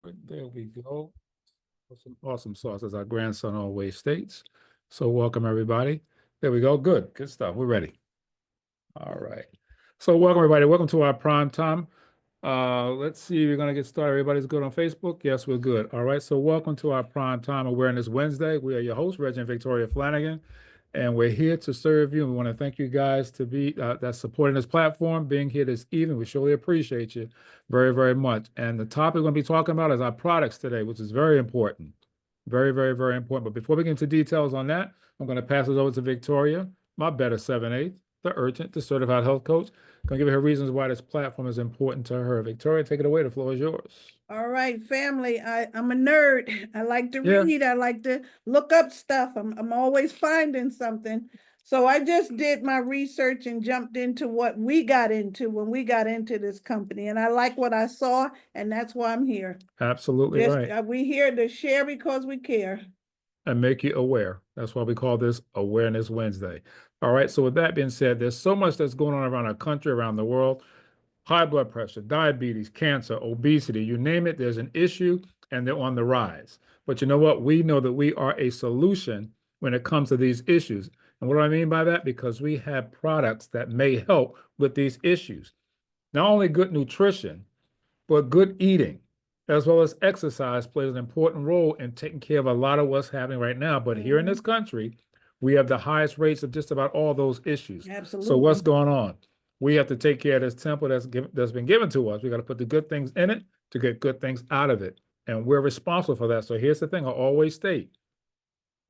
There we go. Awesome sauce, as our grandson always states. So welcome, everybody. There we go. Good stuff. We're ready. All right. So welcome, everybody. Welcome to our prime time. Let's see. We're going to get started. Everybody's good on Facebook? Yes, we're good. All right. So welcome to our prime time awareness Wednesday. We are your hosts, Reggie and Victoria Flanagan, and we're here to serve you. And we want to thank you guys to be that's supporting this platform, being here this evening. We surely appreciate you very, very much. And the topic we're going to be talking about is our products today, which is very important. Very, very, very important. But before we get into details on that, I'm going to pass it over to Victoria, my better 7/8, the urgent, the certified health coach. Going to give her reasons why this platform is important to her. Victoria, take it away. The floor is yours. All right, family. I'm a nerd. I like to Yeah. read. I like to look up stuff. I'm always finding something. So I just did my research and jumped into what we got into when we got into this company. And I like what I saw, and that's why I'm here. Absolutely right. We here to share because we care. And make you aware. That's why we call this Awareness Wednesday. All right. So with that being said, there's so much that's going on around our country, around the world. High blood pressure, diabetes, cancer, obesity, you name it, there's an issue and they're on the rise. But you know what? We know that we are a solution when it comes to these issues. And what do I mean by that? Because we have products that may help with these issues. Not only good nutrition, but good eating, as well as exercise, plays an important role in taking care of a lot of what's happening right now. But here in this country, we have the highest rates of just about all those issues. Absolutely. So what's going on? We have to take care of this temple that's been given to us. We got to put the good things in it to get good things out of it. And we're responsible for that. So here's the thing I always state.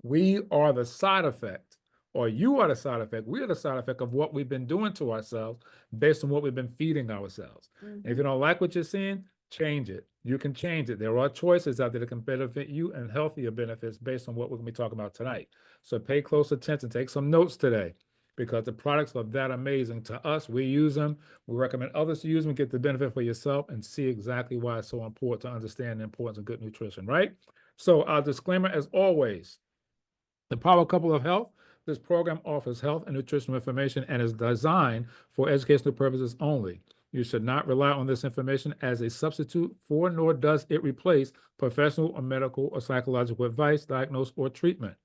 We are the side effect, or you are the side effect. We are the side effect of what we've been doing to ourselves based on what we've been feeding ourselves. And if you don't like what you're seeing, change it. You can change it. There are choices out there that can benefit you and healthier benefits based on what we're going to be talking about tonight. So pay close attention. Take some notes today because the products are that amazing to us. We use them. We recommend others to use them, get the benefit for yourself, and see exactly why it's so important to understand the importance of good nutrition, right? So our disclaimer, as always, the Power Couple of Health. This program offers health and nutritional information and is designed for educational purposes only. You should not rely on this information as a substitute for, nor does it replace professional or medical or psychological advice, diagnose, or treatment.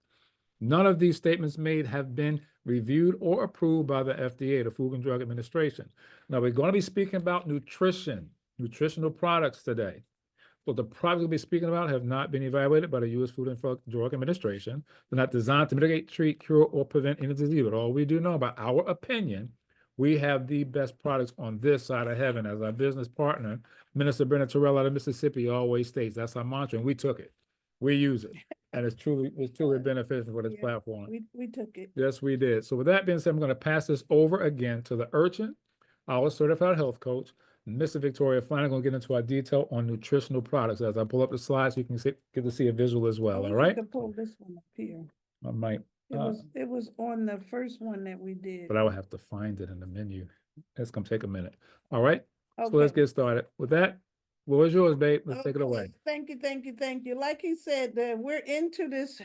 None of these statements made have been reviewed or approved by the FDA, the Food and Drug Administration. Now, we're going to be speaking about nutrition, nutritional products today. So the products we'll be speaking about have not been evaluated by the U.S. Food and Drug Administration. They're not designed to mitigate, treat, cure, or prevent any disease. But all we do know about our opinion, we have the best products on this side of heaven. As our business partner, Minister Brenda Terrell out of Mississippi always states, that's our mantra, and we took it. We use it. And it's truly beneficial for this platform. We took it. Yes, we did. So with that being said, I'm going to pass this over again to the urgent, our certified health coach, Mr. Victoria Flanagan. Will get into our detail on nutritional products. As I pull up the slides, you can get to see a visual as well. All right. I could pull this one up here. I might. It was on the first one that we did. But I will have to find it in the menu. It's gonna take a minute. All right. Okay. So let's get started. With that, what was yours, babe? Let's take it away. Thank you. Like he said, we're into this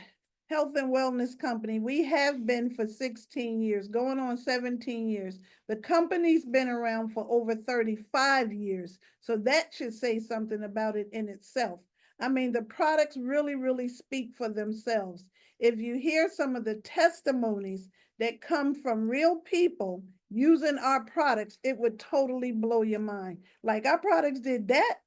health and wellness company. We have been for 16 years, going on 17 years. The company's been around for over 35 years. So that should say something about it in itself. I mean, the products really, really speak for themselves. If you hear some of the testimonies that come from real people using our products, it would totally blow your mind. Like our products did that.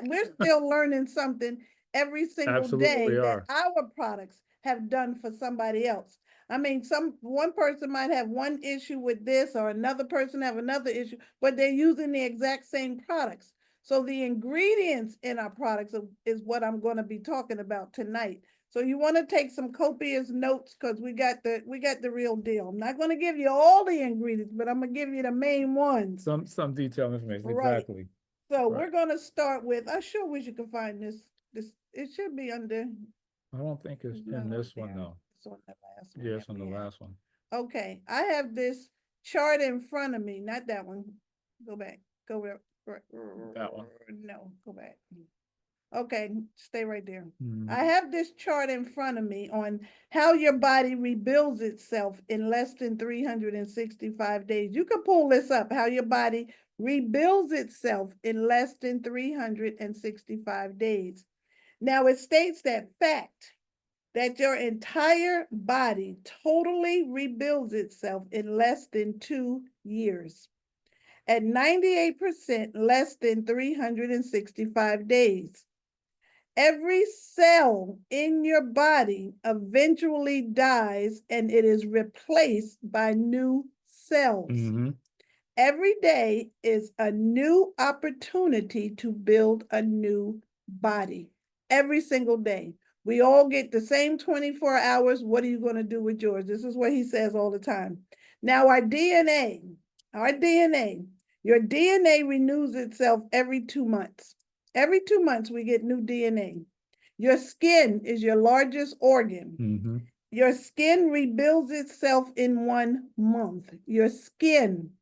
We're still learning something every single day that our products have done for somebody else. I mean, one person might have one issue with this or another person have another issue, but they're using the exact same products. So the ingredients in our products is what I'm going to be talking about tonight. So you want to take some copious notes because we got the real deal. I'm not going to give you all the ingredients, but I'm going to give you the main ones. Some detailed information, right. Exactly. So we're going to start with. I sure wish you could find this. It should be under. I don't think it's in this one though. It's on the last one. Yes, on the last one. Okay, I have this chart in front of me. Not that one. Go back. Go back. That one. No, go back. Okay, stay right there. Mhm. I have this chart in front of me on how your body rebuilds itself in less than 365 days. You can pull this up, how your body rebuilds itself in less than 365 days. Now it states that fact that your entire body totally rebuilds itself in less than 2 years. At 98% less than 365 days. Every cell in your body eventually dies and it is replaced by new cells. Mhm. Every day is a new opportunity to build a new body. Every single day. We all get the same 24 hours. What are you going to do with yours? This is what he says all the time. Now, our DNA, your DNA renews itself every 2 months. Every 2 months, we get new DNA. Your skin is your largest organ. Mhm. Your skin rebuilds itself in 1 month. Your skin,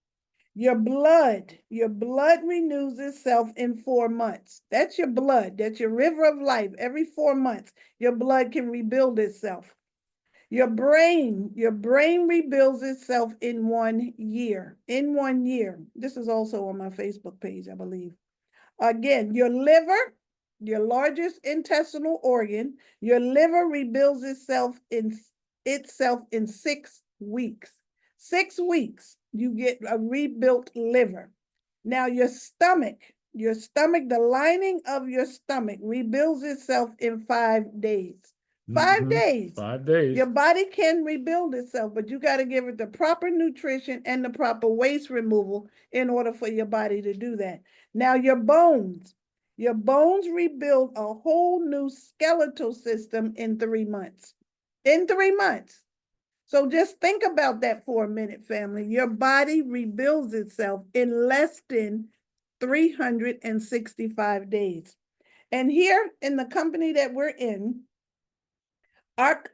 your blood renews itself in 4 months. That's your blood. That's your river of life. Every 4 months, your blood can rebuild itself. Your brain rebuilds itself in 1 year. In 1 year. This is also on my Facebook page, I believe. Again, your liver, your largest intestinal organ, your liver rebuilds itself in 6 weeks. 6 weeks, you get a rebuilt liver. Now your stomach, the lining of your stomach rebuilds itself in 5 days. 5 days. 5 days. Your body can rebuild itself, but you got to give it the proper nutrition and the proper waste removal in order for your body to do that. Now your bones rebuild a whole new skeletal system in 3 months. In 3 months. So just think about that for a minute, family. Your body rebuilds itself in less than 365 days. And here in the company that we're in, our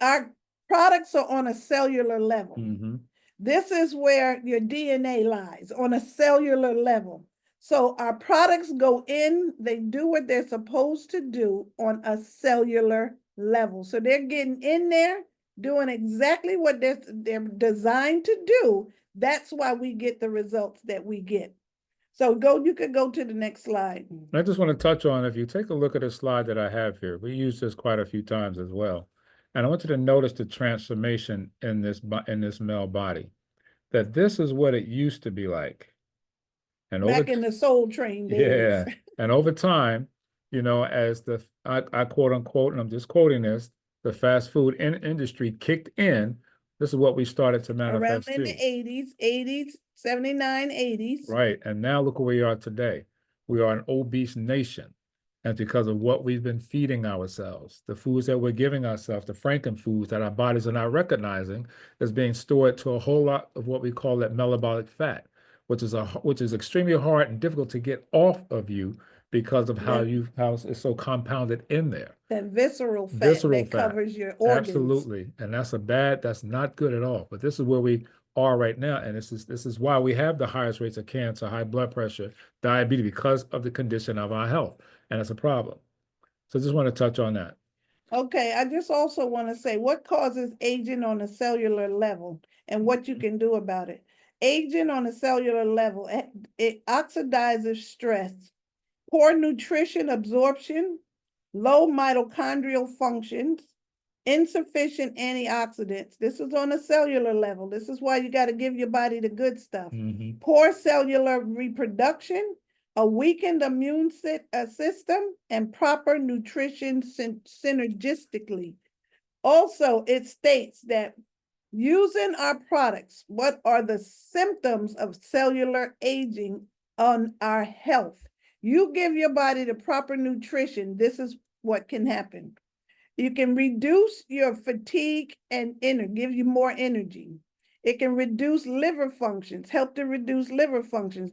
products are on a cellular level. Mm-hmm. This is where your DNA lies, on a cellular level. So our products go in, they do what they're supposed to do on a cellular level. So they're getting in there, doing exactly what they're designed to do. That's why we get the results that we get. So you could go to the next slide. I just want to touch on, if you take a look at a slide that I have here, we use this quite a few times as well. And I want you to notice the transformation in this male body, that this is what it used to be like. And Back in the Soul Train days. yeah, and over time, as I quote unquote, and I'm just quoting this, the fast food industry kicked in, this is what we started to Around manifest in too. the 80s, 79, 80s. Right. And now look where we are today. We are an obese nation. And because of what we've been feeding ourselves, the foods that we're giving ourselves, the Franken foods that our bodies are not recognizing, is being stored to a whole lot of what we call that metabolic fat, which is extremely hard and difficult to get off of you because of how it's so compounded in there. That visceral fat Visceral that fat. covers your organs. Absolutely. And that's not good at all. But this is where we are right now. And this is why we have the highest rates of cancer, high blood pressure, diabetes, because of the condition of our health. And it's a problem. So I just want to touch on that. Okay, I just also want to say what causes aging on a cellular level and what you can do about it. Aging on a cellular level, it oxidizes stress, poor nutrition absorption, low mitochondrial functions, insufficient antioxidants. This is on a cellular level. This is why you got to give your body the good stuff. Mm-hmm. Poor cellular reproduction, a weakened immune system, and proper nutrition synergistically. Also, it states that using our products, what are the symptoms of cellular aging on our health? You give your body the proper nutrition, this is what can happen. You can reduce your fatigue and give you more energy. It can reduce liver functions, help to reduce liver functions.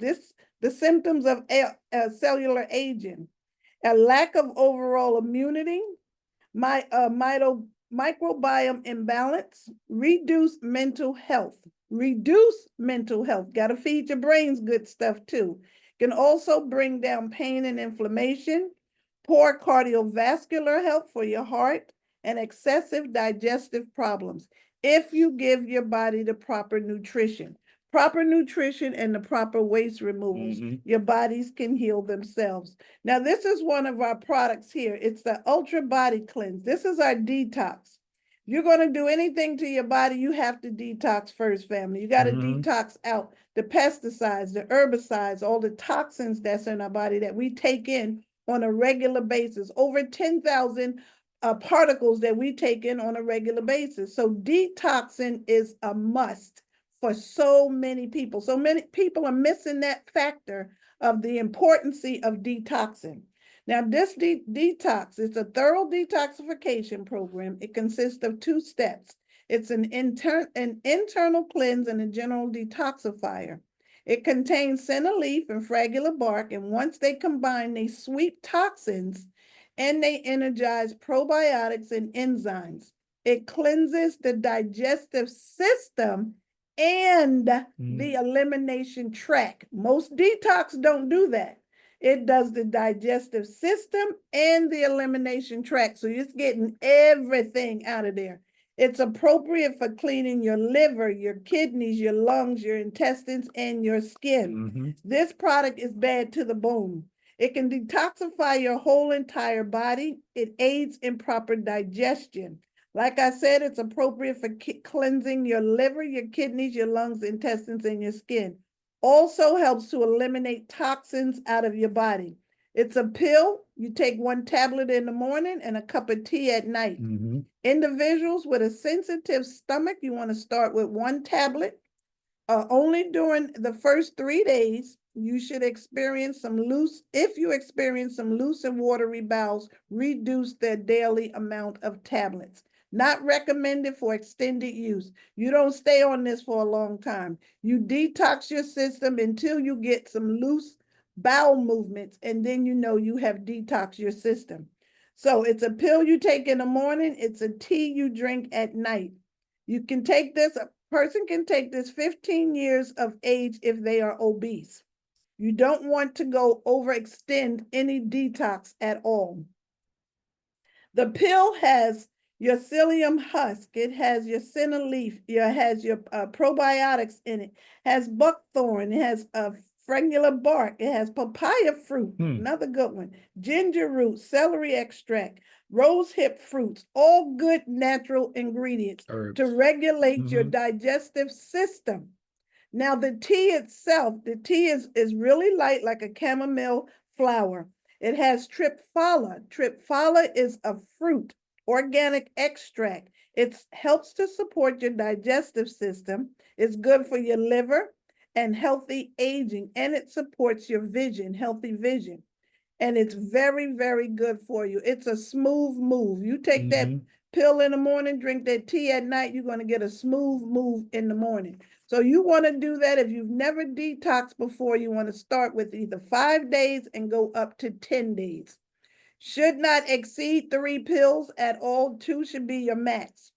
The symptoms of cellular aging, a lack of overall immunity, microbiome imbalance, reduce mental health. Got to feed your brains good stuff too. Can also bring down pain and inflammation, poor cardiovascular health for your heart, and excessive digestive problems if you give your body the proper nutrition. Proper nutrition and the proper waste removals, your bodies can heal themselves. Now, this is one of our products here. It's the Ultra Body Cleanse. This is our detox. You're going to do anything to your body, you have to detox first, family. You got to detox out the pesticides, the herbicides, all the toxins that's in our body that we take in on a regular basis. Over 10,000 particles that we take in on a regular basis. So detoxing is a must for so many people. So many people are missing that factor of the importance of detoxing. Now, this detox is a thorough detoxification program. It consists of 2 steps. It's an internal cleanse and a general detoxifier. It contains senna leaf and fragrant bark, and once they combine, they sweep toxins and they energize probiotics and enzymes. It cleanses the digestive system and the elimination tract. Most detox don't do that. It does the digestive system and the elimination tract. So it's getting everything out of there. It's appropriate for cleaning your liver, your kidneys, your lungs, your intestines, and your skin. This product is bad to the bone. It can detoxify your whole entire body. It aids in proper digestion. Like I said, it's appropriate for cleansing your liver, your kidneys, your lungs, intestines, and your skin. Also helps to eliminate toxins out of your body. It's a pill. You take 1 tablet in the morning and a cup of tea at night. Individuals with a sensitive stomach, you want to start with 1 tablet. Only during the first 3 days, you should experience some loose, if you experience some loose and watery bowels, reduce their daily amount of tablets. Not recommended for extended use. You don't stay on this for a long time. You detox your system until you get some loose bowel movements, and then you know you have detoxed your system. So it's a pill you take in the morning. It's a tea you drink at night. You can take this, a person can take this 15 years of age if they are obese. You don't want to go overextend any detox at all. The pill has your psyllium husk, it has your senna leaf, it has your probiotics in it, has buckthorn, it has fragrant bark, it has papaya fruit, another good one, ginger root, celery extract, rose hip fruits, all good natural ingredients to regulate your digestive system. Now, the tea itself, the tea is really light, like a chamomile flower. It has triphala. Triphala is a fruit, organic extract. It helps to support your digestive system. It's good for your liver and healthy aging, and it supports your vision, healthy vision. And it's very, very good for you. It's a smooth move. You take that pill in the morning, drink that tea at night, you're going to get a smooth move in the morning. So you want to do that. If you've never detoxed before, you want to start with either 5 days and go up to 10 days. Should not exceed 3 pills at all. 2 should be your max.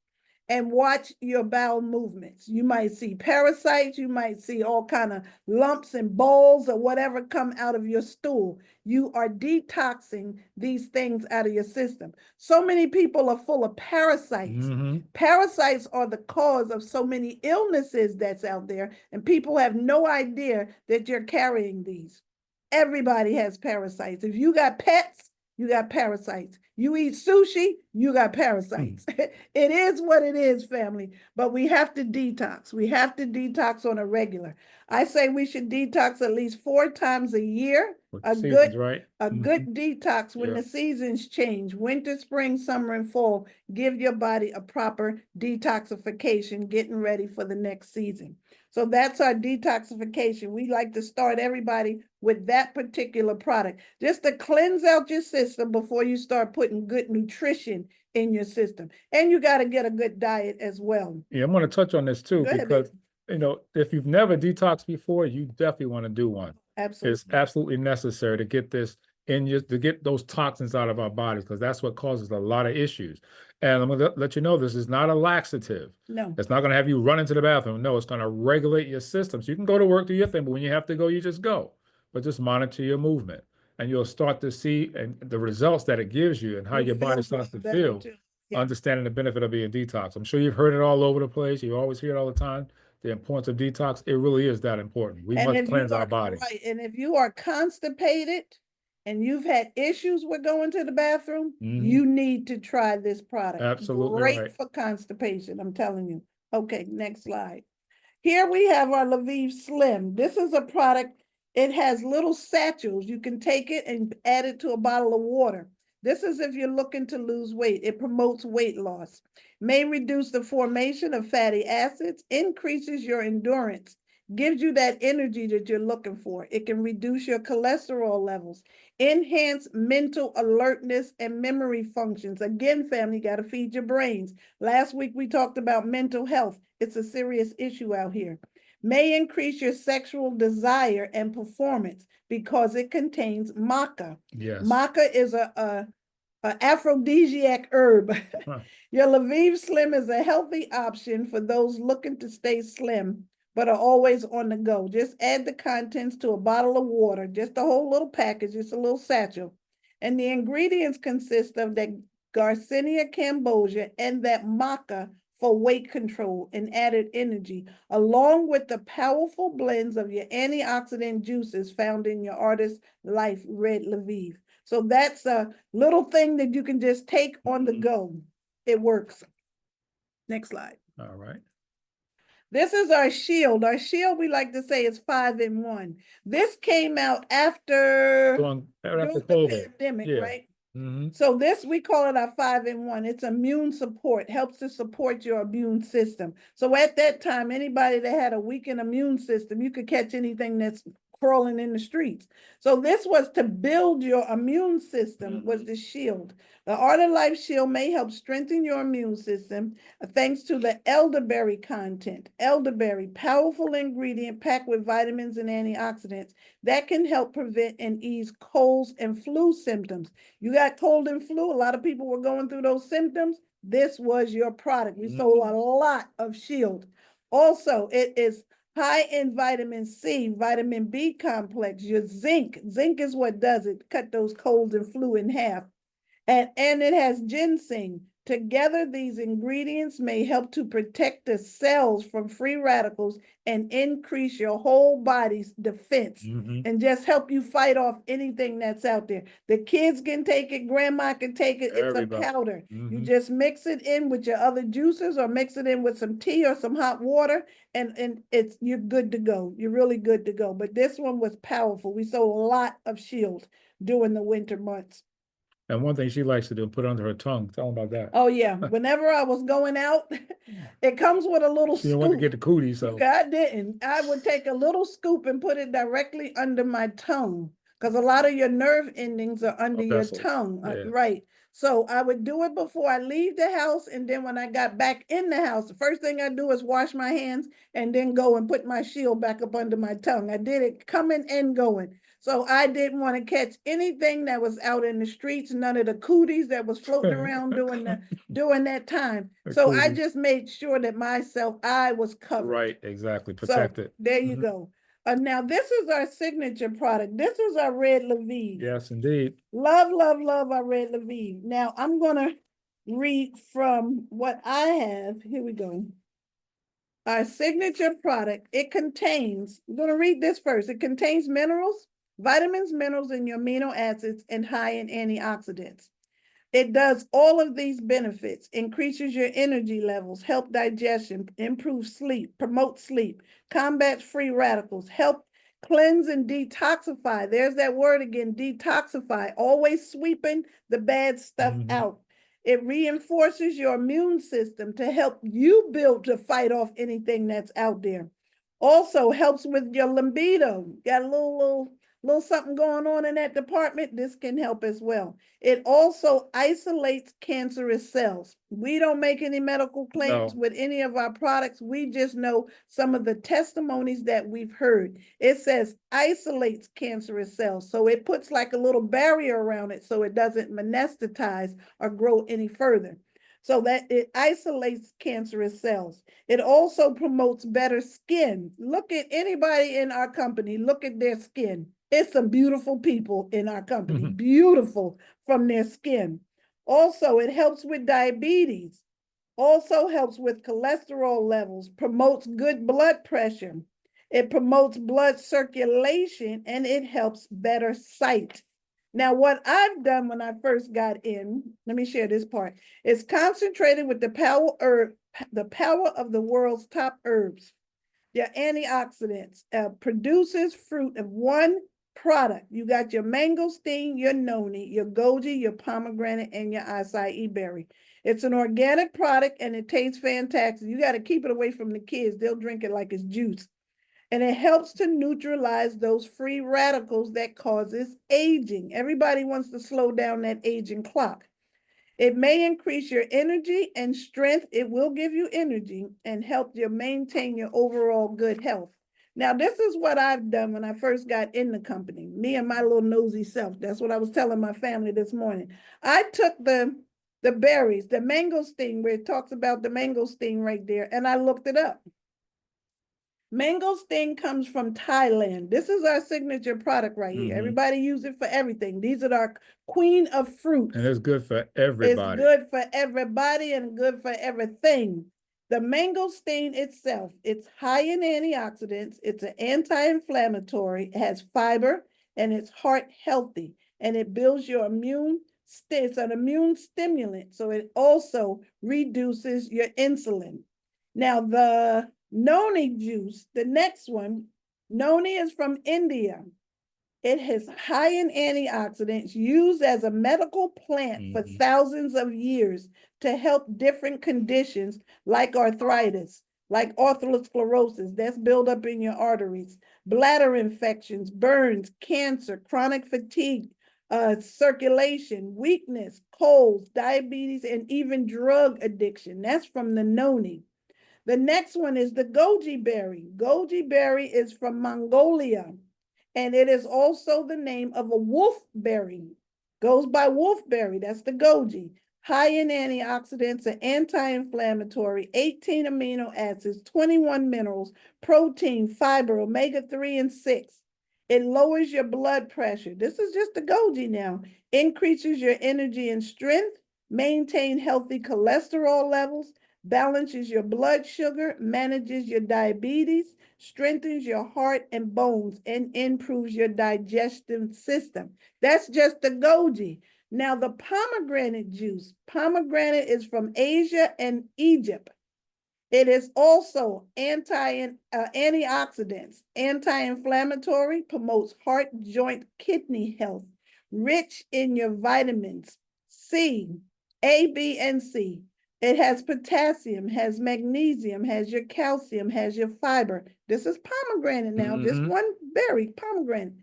And watch your bowel movements. You might see parasites. You might see all kind of lumps and balls or whatever come out of your stool. You are detoxing these things out of your system. So many people are full of parasites. Parasites are the cause of so many illnesses that's out there, and people have no idea that you're carrying these. Everybody has parasites. If you got pets, you got parasites. You eat sushi, you got parasites. It is what it is, family, but we have to detox. We have to detox on a regular. I say we should detox at least 4 times a year. A good detox when the seasons change, winter, spring, summer, and fall. Give your body a proper detoxification, getting ready for the next season. So that's our detoxification. We like to start everybody with that particular product, just to cleanse out your system before you start putting good nutrition in your system. And you got to get a good diet as well. Yeah, I'm going to touch on this too, because you know, if you've never detoxed before, you definitely want to do one. Absolutely. It's absolutely necessary to get this in you, to get those toxins out of our bodies, because that's what causes a lot of issues. And I'm going to let you know, this is not a laxative. No. It's not going to have you run into the bathroom. No, it's going to regulate your system. So you can go to work, do your thing, but when you have to go, you just go. But just monitor your movement. and you'll start to see and the results that it gives you and how You your body feel starts to better feel, too. Yeah. understanding the benefit of being detox. I'm sure you've heard it all over the place. You always hear it all the time. The importance of detox, it really is that important. We And must if you cleanse our are body. right, and if you are constipated and you've had issues with going to the bathroom, you need to try this product. Absolutely Great right. for constipation, I'm telling you. Okay, next slide. Here we have our Lviv Slim. This is a product, it has little satchels. You can take it and add it to a bottle of water. This is if you're looking to lose weight. It promotes weight loss, may reduce the formation of fatty acids, increases your endurance, gives you that energy that you're looking for. It can reduce your cholesterol levels, enhance mental alertness and memory functions. Again, family, got to feed your brains. Last week, we talked about mental health. It's a serious issue out here. May increase your sexual desire and performance because it contains maca. Yes. Maca is a aphrodisiac herb. Huh. Your Lviv Slim is a healthy option for those looking to stay slim, but are always on the go. Just add the contents to a bottle of water, just a whole little package, just a little satchel. And the ingredients consist of that Garcinia cambogia and that maca for weight control and added energy, along with the powerful blends of your antioxidant juices found in your Artist Life Red Lviv. So that's a little thing that you can just take on the go. It works. Next slide. All right. This is our shield. Our shield, we like to say, is 5-in-1. This came out after During the COVID. pandemic, Yeah. right? So this, we call it our 5-in-1. It's immune support, helps to support your immune system. So at that time, anybody that had a weakened immune system, you could catch anything that's crawling in the streets. So this was to build your immune system, was the shield. The Art of Life Shield may help strengthen your immune system thanks to the elderberry content. Elderberry, powerful ingredient packed with vitamins and antioxidants that can help prevent and ease colds and flu symptoms. You got cold and flu, a lot of people were going through those symptoms. This was your product. We sold a lot of Shield. Also, it is high in vitamin C, vitamin B complex, your zinc. Zinc is what does it, cut those colds and flu in half. And it has ginseng. Together, these ingredients may help to protect the cells from free radicals and increase your whole body's defense and just help you fight off anything that's out there. The kids can take it, grandma can take it. It's a powder. You just mix it in with your other juices or mix it in with some tea or some hot water, and you're good to go. You're really good to go. But this one was powerful. We sold a lot of Shield during the winter months. And one thing she likes to do, put it under her tongue. Tell them about that. Oh yeah. Whenever I was going out, it comes with a little She didn't want to get the cootie, so I didn't. I would take a little scoop and put it directly under my tongue because a lot of your nerve endings are under your tongue, right? So I would do it before I leave the house, and then when I got back in the house, the first thing I do is wash my hands and then go and put my shield back up under my tongue. I did it coming and going. So I didn't want to catch anything that was out in the streets, none of the cooties that was floating around during that time. So I just made sure that I was covered. Right, exactly. Protect it. There you go. Now this is our signature product. This is our Red Lviv. Yes, indeed. Love, love, love our Red Lviv. Now I'm gonna read from what I have. Here we go. Our signature product, it contains, I'm gonna read this first. It contains minerals, vitamins, minerals, and your amino acids, and high in antioxidants. It does all of these benefits, increases your energy levels, help digestion, improve sleep, promote sleep, combats free radicals, help cleanse and detoxify. There's that word again, detoxify, always sweeping the bad stuff out. It reinforces your immune system to help you build to fight off anything that's out there. Also helps with your libido. Got a little something going on in that department, this can help as well. It also isolates cancerous cells. We don't make any medical claims with any of our products. We just know some of the testimonies that we've heard. It says isolates cancerous cells. So it puts like a little barrier around it so it doesn't metastasize or grow any further. So that it isolates cancerous cells. It also promotes better skin. Look at anybody in our company, look at their skin. It's some beautiful people in our company, beautiful from their skin. Also, it helps with diabetes, also helps with cholesterol levels, promotes good blood pressure. It promotes blood circulation, and it helps better sight. Now, what I've done when I first got in, let me share this part, is concentrated with the power of the world's top herbs. They're antioxidants, produces fruit of one product. You got your mangosteen, your noni, your goji, your pomegranate, and your acai berry. It's an organic product and it tastes fantastic. You got to keep it away from the kids. They'll drink it like it's juice. And it helps to neutralize those free radicals that causes aging. Everybody wants to slow down that aging clock. It may increase your energy and strength. It will give you energy and help you maintain your overall good health. Now, this is what I've done when I first got in the company, me and my little nosy self. That's what I was telling my family this morning. I took the berries, the mangosteen, where it talks about the mangosteen right there, and I looked it up. Mangosteen comes from Thailand. This is our signature product right here. Everybody use it for everything. These are our queen of fruits. And it's good for everybody. It's good for everybody and good for everything. The mangosteen itself, it's high in antioxidants. It's an anti-inflammatory. It has fiber and it's heart healthy. And it builds your it's an immune stimulant. So it also reduces your insulin. Now, the noni juice, the next one, noni is from India. It is high in antioxidants, used as a medical plant for thousands of years to help different conditions like arthritis, like atherosclerosis, that's buildup in your arteries, bladder infections, burns, cancer, chronic fatigue, circulation, weakness, colds, diabetes, and even drug addiction. That's from the noni. The next one is the goji berry. Goji berry is from Mongolia, and it is also the name of a wolfberry. Goes by wolfberry, that's the goji. High in antioxidants and anti-inflammatory, 18 amino acids, 21 minerals, protein, fiber, omega-3 and 6. It lowers your blood pressure. This is just the goji now. Increases your energy and strength, maintain healthy cholesterol levels, balances your blood sugar, manages your diabetes, strengthens your heart and bones, and improves your digestive system. That's just the goji. Now, the pomegranate juice. Pomegranate is from Asia and Egypt. It is also antioxidants, anti-inflammatory, promotes heart, joint, kidney health, rich in your vitamins C, A, B, and C. It has potassium, has magnesium, has your calcium, has your fiber. This is pomegranate now, just one berry, pomegranate.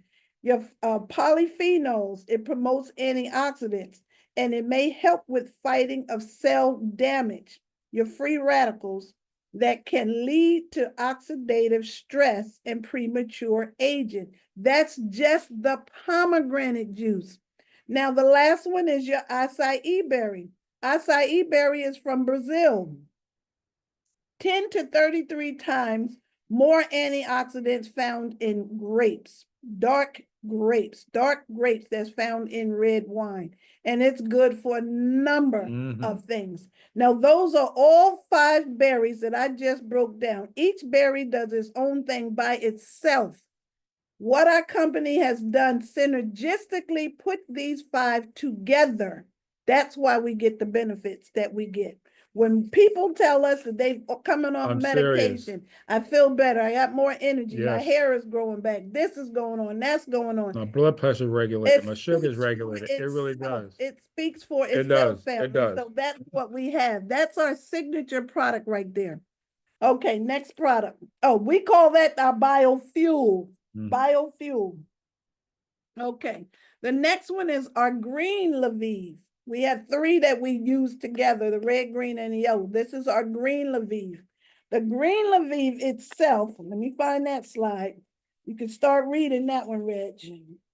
Your polyphenols, it promotes antioxidants, and it may help with fighting of cell damage, your free radicals that can lead to oxidative stress and premature aging. That's just the pomegranate juice. Now, the last one is your acai berry. Acai berry is from Brazil. 10 to 33 times more antioxidants found in grapes, dark grapes that's found in red wine. And it's good for a number of things. Now, those are all 5 berries that I just broke down. Each berry does its own thing by itself. What our company has done synergistically put these 5 together. That's why we get the benefits that we get. When people tell us that they're coming off medication, I feel better. I got more energy. My hair is growing back. This is going on. That's going on. My blood pressure regulated. My sugar is regulated. It really does. It speaks for itself, family. It does. So that's what we have. That's our signature product right there. Okay, next product. Oh, we call that our biofuel. Biofuel. Okay, the next one is our green Lviv. We have 3 that we use together, the red, green, and the yellow. This is our green Lviv. The green Lviv itself, let me find that slide. You can start reading that one, Reg.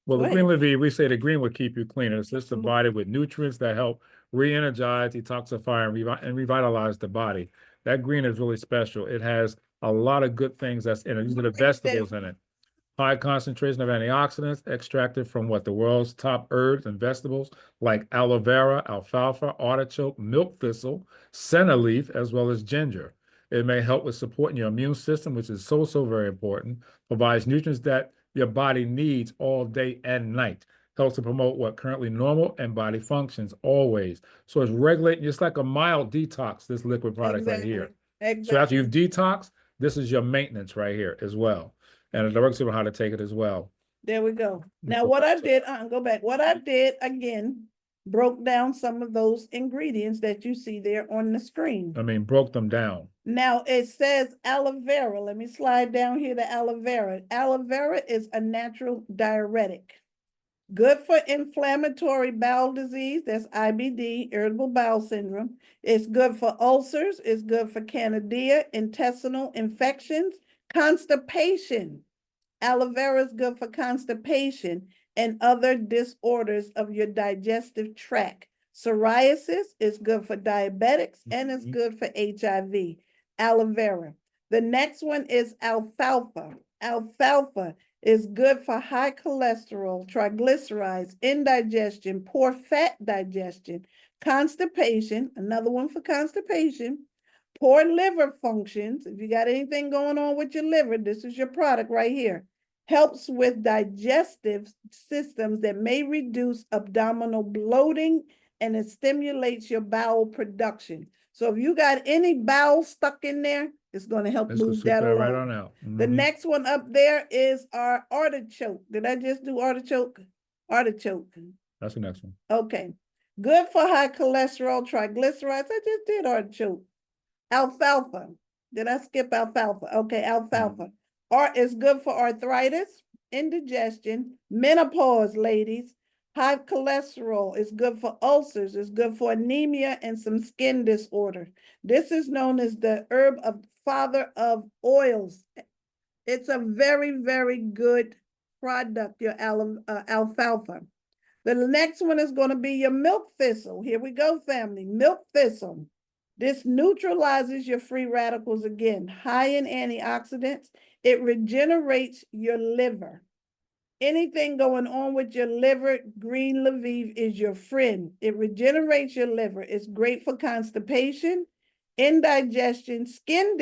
Well, the green Lviv, we say the green will keep you clean. It assists the body with nutrients that help re-energize, detoxify, and revitalize the body. That green is really special. It has a lot of good things that's in it. These are the vegetables in it. High concentration of antioxidants extracted from what the world's top herbs and vegetables like aloe vera, alfalfa, artichoke, milk thistle, senna leaf, as well as ginger. It may help with supporting your immune system, which is so very important, provides nutrients that your body needs all day and night, helps to promote what currently normal and body functions always. So it's regulating, it's like a mild detox, this liquid product right here. So after you've detoxed, this is your maintenance right here as well. And it works on how to take it as well. There we go. Now what I did, go back. What I did again, broke down some of those ingredients that you see there on the screen. I mean, broke them down. Now it says aloe vera. Let me slide down here to aloe vera. Aloe vera is a natural diuretic. Good for inflammatory bowel disease. That's IBD, irritable bowel syndrome. It's good for ulcers. It's good for candida, intestinal infections, constipation. Aloe vera is good for constipation and other disorders of your digestive tract. Psoriasis is good for diabetics and it's good for HIV. Aloe vera. The next one is alfalfa. Alfalfa is good for high cholesterol, triglycerides, indigestion, poor fat digestion, constipation, another one for constipation, poor liver functions. If you got anything going on with your liver, this is your product right here. Helps with digestive systems that may reduce abdominal bloating, and it stimulates your bowel production. So if you got any bowel stuck in there, it's going to help move that along. Right on out. The next one up there is our artichoke. Did I just do artichoke? Artichoke. That's the next one. Okay. Good for high cholesterol, triglycerides. I just did artichoke. Alfalfa. Did I skip alfalfa? Okay, alfalfa. Is good for arthritis, indigestion, menopause, ladies. High cholesterol is good for ulcers. It's good for anemia and some skin disorder. This is known as the herb of father of oils. It's a very good product, your alfalfa. The next one is going to be your milk thistle. Here we go, family. Milk thistle. This neutralizes your free radicals again. High in antioxidants. It regenerates your liver. Anything going on with your liver, green Lviv is your friend. It regenerates your liver. It's great for constipation, indigestion, skin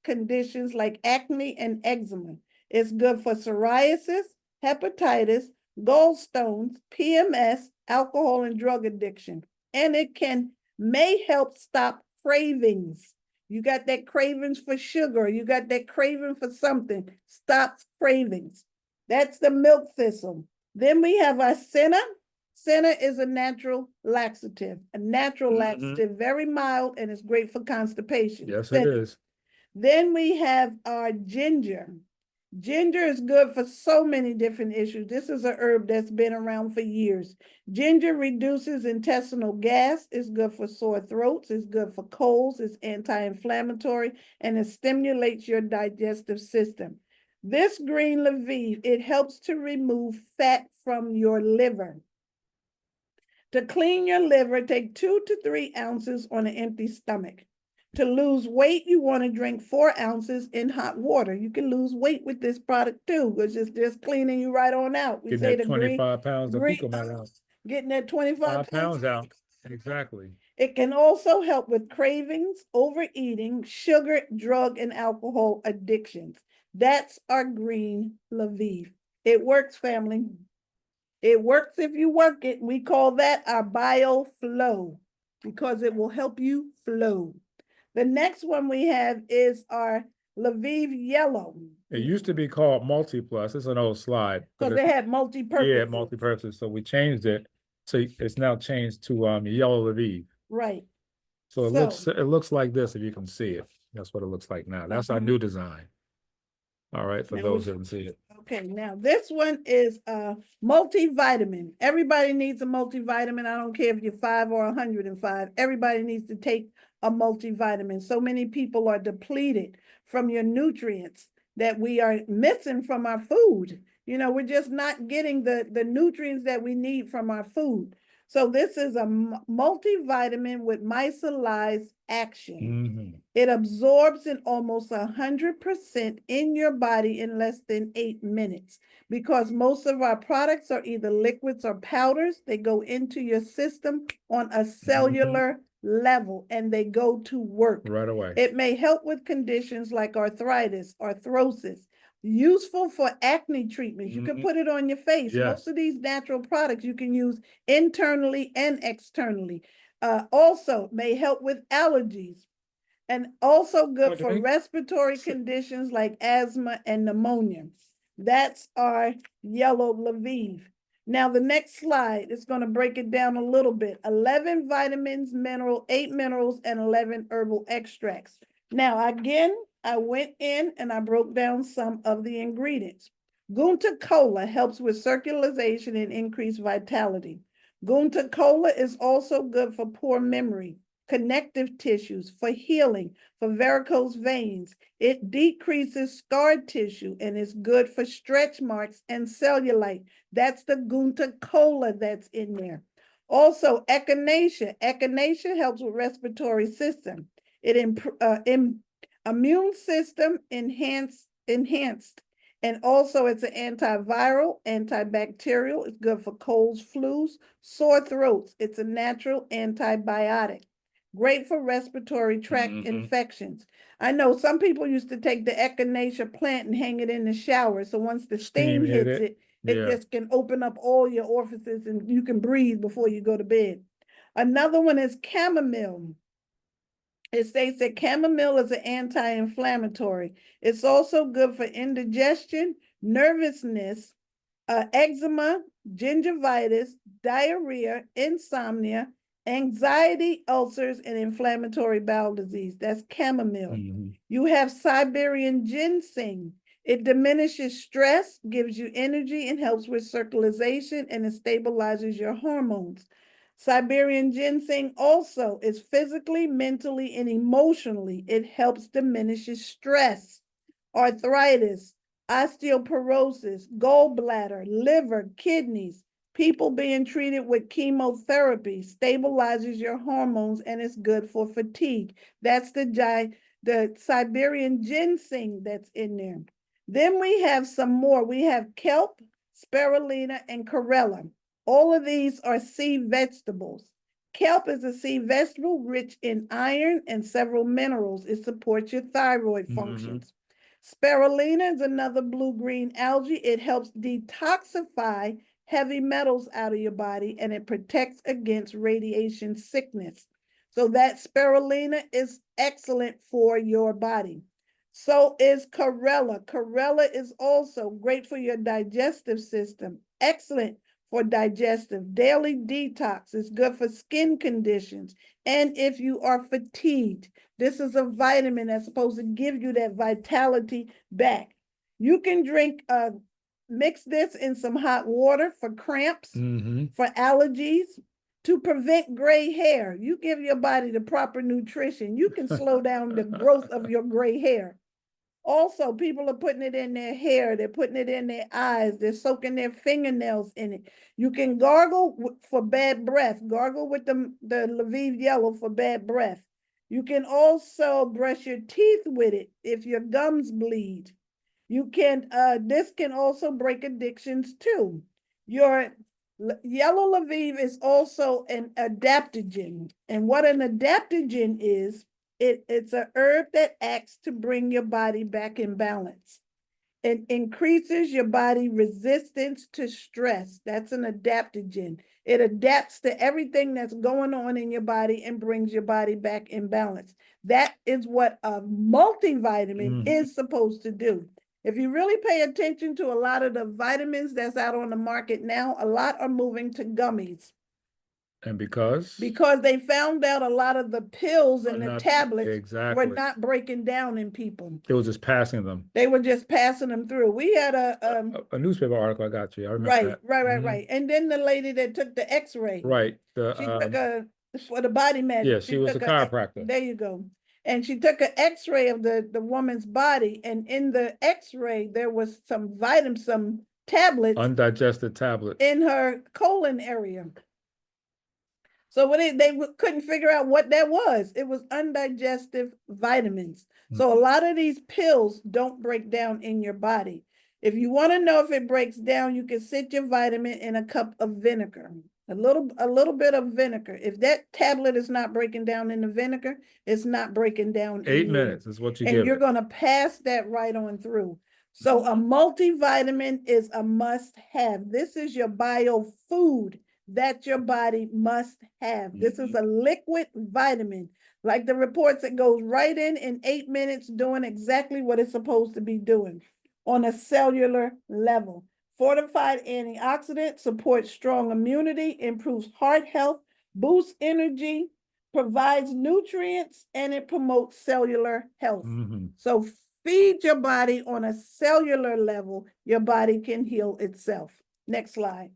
conditions like acne and eczema. It's good for psoriasis, hepatitis, gallstones, PMS, alcohol and drug addiction. And it may help stop cravings. You got that cravings for sugar, you got that craving for something, stops cravings. That's the milk thistle. Then we have our senna. Senna is a natural laxative, laxative, very mild, and it's great for constipation. Yes, it is. Then we have our ginger. Ginger is good for so many different issues. This is a herb that's been around for years. Ginger reduces intestinal gas. It's good for sore throats. It's good for colds. It's anti-inflammatory, and it stimulates your digestive system. This green Lviv, it helps to remove fat from your liver. To clean your liver, take 2 to 3 ounces on an empty stomach. To lose weight, you want to drink 4 ounces in hot water. You can lose weight with this product too, because it's just cleaning you right on out. We say 25 pounds of fecal matter out. Getting that 25 pounds out. Exactly. It can also help with cravings, overeating, sugar, drug, and alcohol addictions. That's our green Lviv. It works, family. It works if you work it. We call that our BioFlow because it will help you flow. The next one we have is our Lviv Yellow. It used to be called Multi-Plus. It's an old slide. Because they had multi-purpose. Yeah, multi-purpose. So we changed it. So it's now changed to Yellow Lviv. Right. So it looks like this if you can see it. That's what it looks like now. That's our new design. All right, for those who didn't see it. Okay, now this one is a multivitamin. Everybody needs a multivitamin. I don't care if you're 5 or 105. Everybody needs to take a multivitamin. So many people are depleted from your nutrients that we are missing from our food. You know, we're just not getting the nutrients that we need from our food. So this is a multivitamin with micellized action. Mhm. It absorbs in almost 100% in your body in less than 8 minutes, because most of our products are either liquids or powders. They go into your system on a cellular level and they go to work. Right away. It may help with conditions like arthritis, arthrosis, useful for acne treatments. You can put it on your face. Yes. Most of these natural products you can use internally and externally. Also may help with allergies, and also good for Okay. respiratory conditions like asthma and pneumonia. That's our yellow Lviv. Now, the next slide is going to break it down a little bit. 11 vitamins, 8 minerals, and 11 herbal extracts. Now, again, I went in and I broke down some of the ingredients. Gunta Cola helps with circulation and increased vitality. Gunta Cola is also good for poor memory, connective tissues, for healing, for varicose veins. It decreases scar tissue and is good for stretch marks and cellulite. That's the Gunta Cola that's in there. Also, echinacea. Echinacea helps with respiratory system. It immune system enhanced, and also it's an antiviral, antibacterial. It's good for colds, flus, sore throats. It's a natural antibiotic. Great for respiratory tract infections. I know some people used to take the echinacea plant and hang it in the shower. So once the steam hit hits it. it just can open up all your orifices and you can breathe before you go to bed. Another one is chamomile. It states that chamomile is an anti-inflammatory. It's also good for indigestion, nervousness, eczema, gingivitis, diarrhea, insomnia, anxiety, ulcers, and inflammatory bowel disease. That's chamomile. You have Siberian ginseng. It diminishes stress, gives you energy, and helps with circulation, and it stabilizes your hormones. Siberian ginseng also is physically, mentally, and emotionally. It helps diminishes stress, arthritis, osteoporosis, gallbladder, liver, kidneys. People being treated with chemotherapy stabilizes your hormones and is good for fatigue. That's the Siberian ginseng that's in there. Then we have some more. We have kelp, spirulina, and chlorella. All of these are sea vegetables. Kelp is a sea vegetable rich in iron and several minerals. It supports your thyroid functions. Spirulina is another blue-green algae. It helps detoxify heavy metals out of your body and it protects against radiation sickness. So that spirulina is excellent for your body. So is chlorella. Chlorella is also great for your digestive system. Excellent for digestive. Daily detox is good for skin conditions. And if you are fatigued, this is a vitamin that's supposed to give you that vitality back. You can drink, mix this in some hot water for cramps, for allergies, to prevent gray hair. You give your body the proper nutrition, you can slow down the growth of your gray hair. Also, people are putting it in their hair, they're putting it in their eyes, they're soaking their fingernails in it. You can gargle for bad breath, gargle with the Lviv yellow for bad breath. You can also brush your teeth with it if your gums bleed. You can, this can also break addictions too. Your yellow Lviv is also an adaptogen. And what an adaptogen is, it's a herb that acts to bring your body back in balance. It increases your body resistance to stress. That's an adaptogen. It adapts to everything that's going on in your body and brings your body back in balance. That is what a multivitamin is supposed to do. If you really pay attention to a lot of the vitamins that's out on the market now, a lot are moving to gummies. And because? Because they found out a lot of the pills and the tablets were exactly not breaking down in people. They were just passing them. They were just passing them through. We had a newspaper article. I got you. I remember that. Right. And then the lady that took the X-ray. Right. She took for the body magic. Yeah, she was a chiropractor. There you go. And she took an X-ray of the woman's body, and in the X-ray there was some vitamins, some tablets, undigested tablets in her colon area. So when couldn't figure out what that was, it was undigested vitamins. So a lot of these pills don't break down in your body. If you want to know if it breaks down, you can sit your vitamin in a cup of vinegar, a little bit of vinegar. If that tablet is not breaking down in the vinegar, it's not breaking down 8 in minutes is what you and give you're it. going to pass that right on through. So a multivitamin is a must have. This is your bio food that your body must have. This is a liquid vitamin. Like the reports, it goes right in 8 minutes, doing exactly what it's supposed to be doing on a cellular level. Fortified antioxidant supports strong immunity, improves heart health, boosts energy, provides nutrients, and it promotes cellular health. So feed your body on a cellular level, your body can heal itself. Next slide.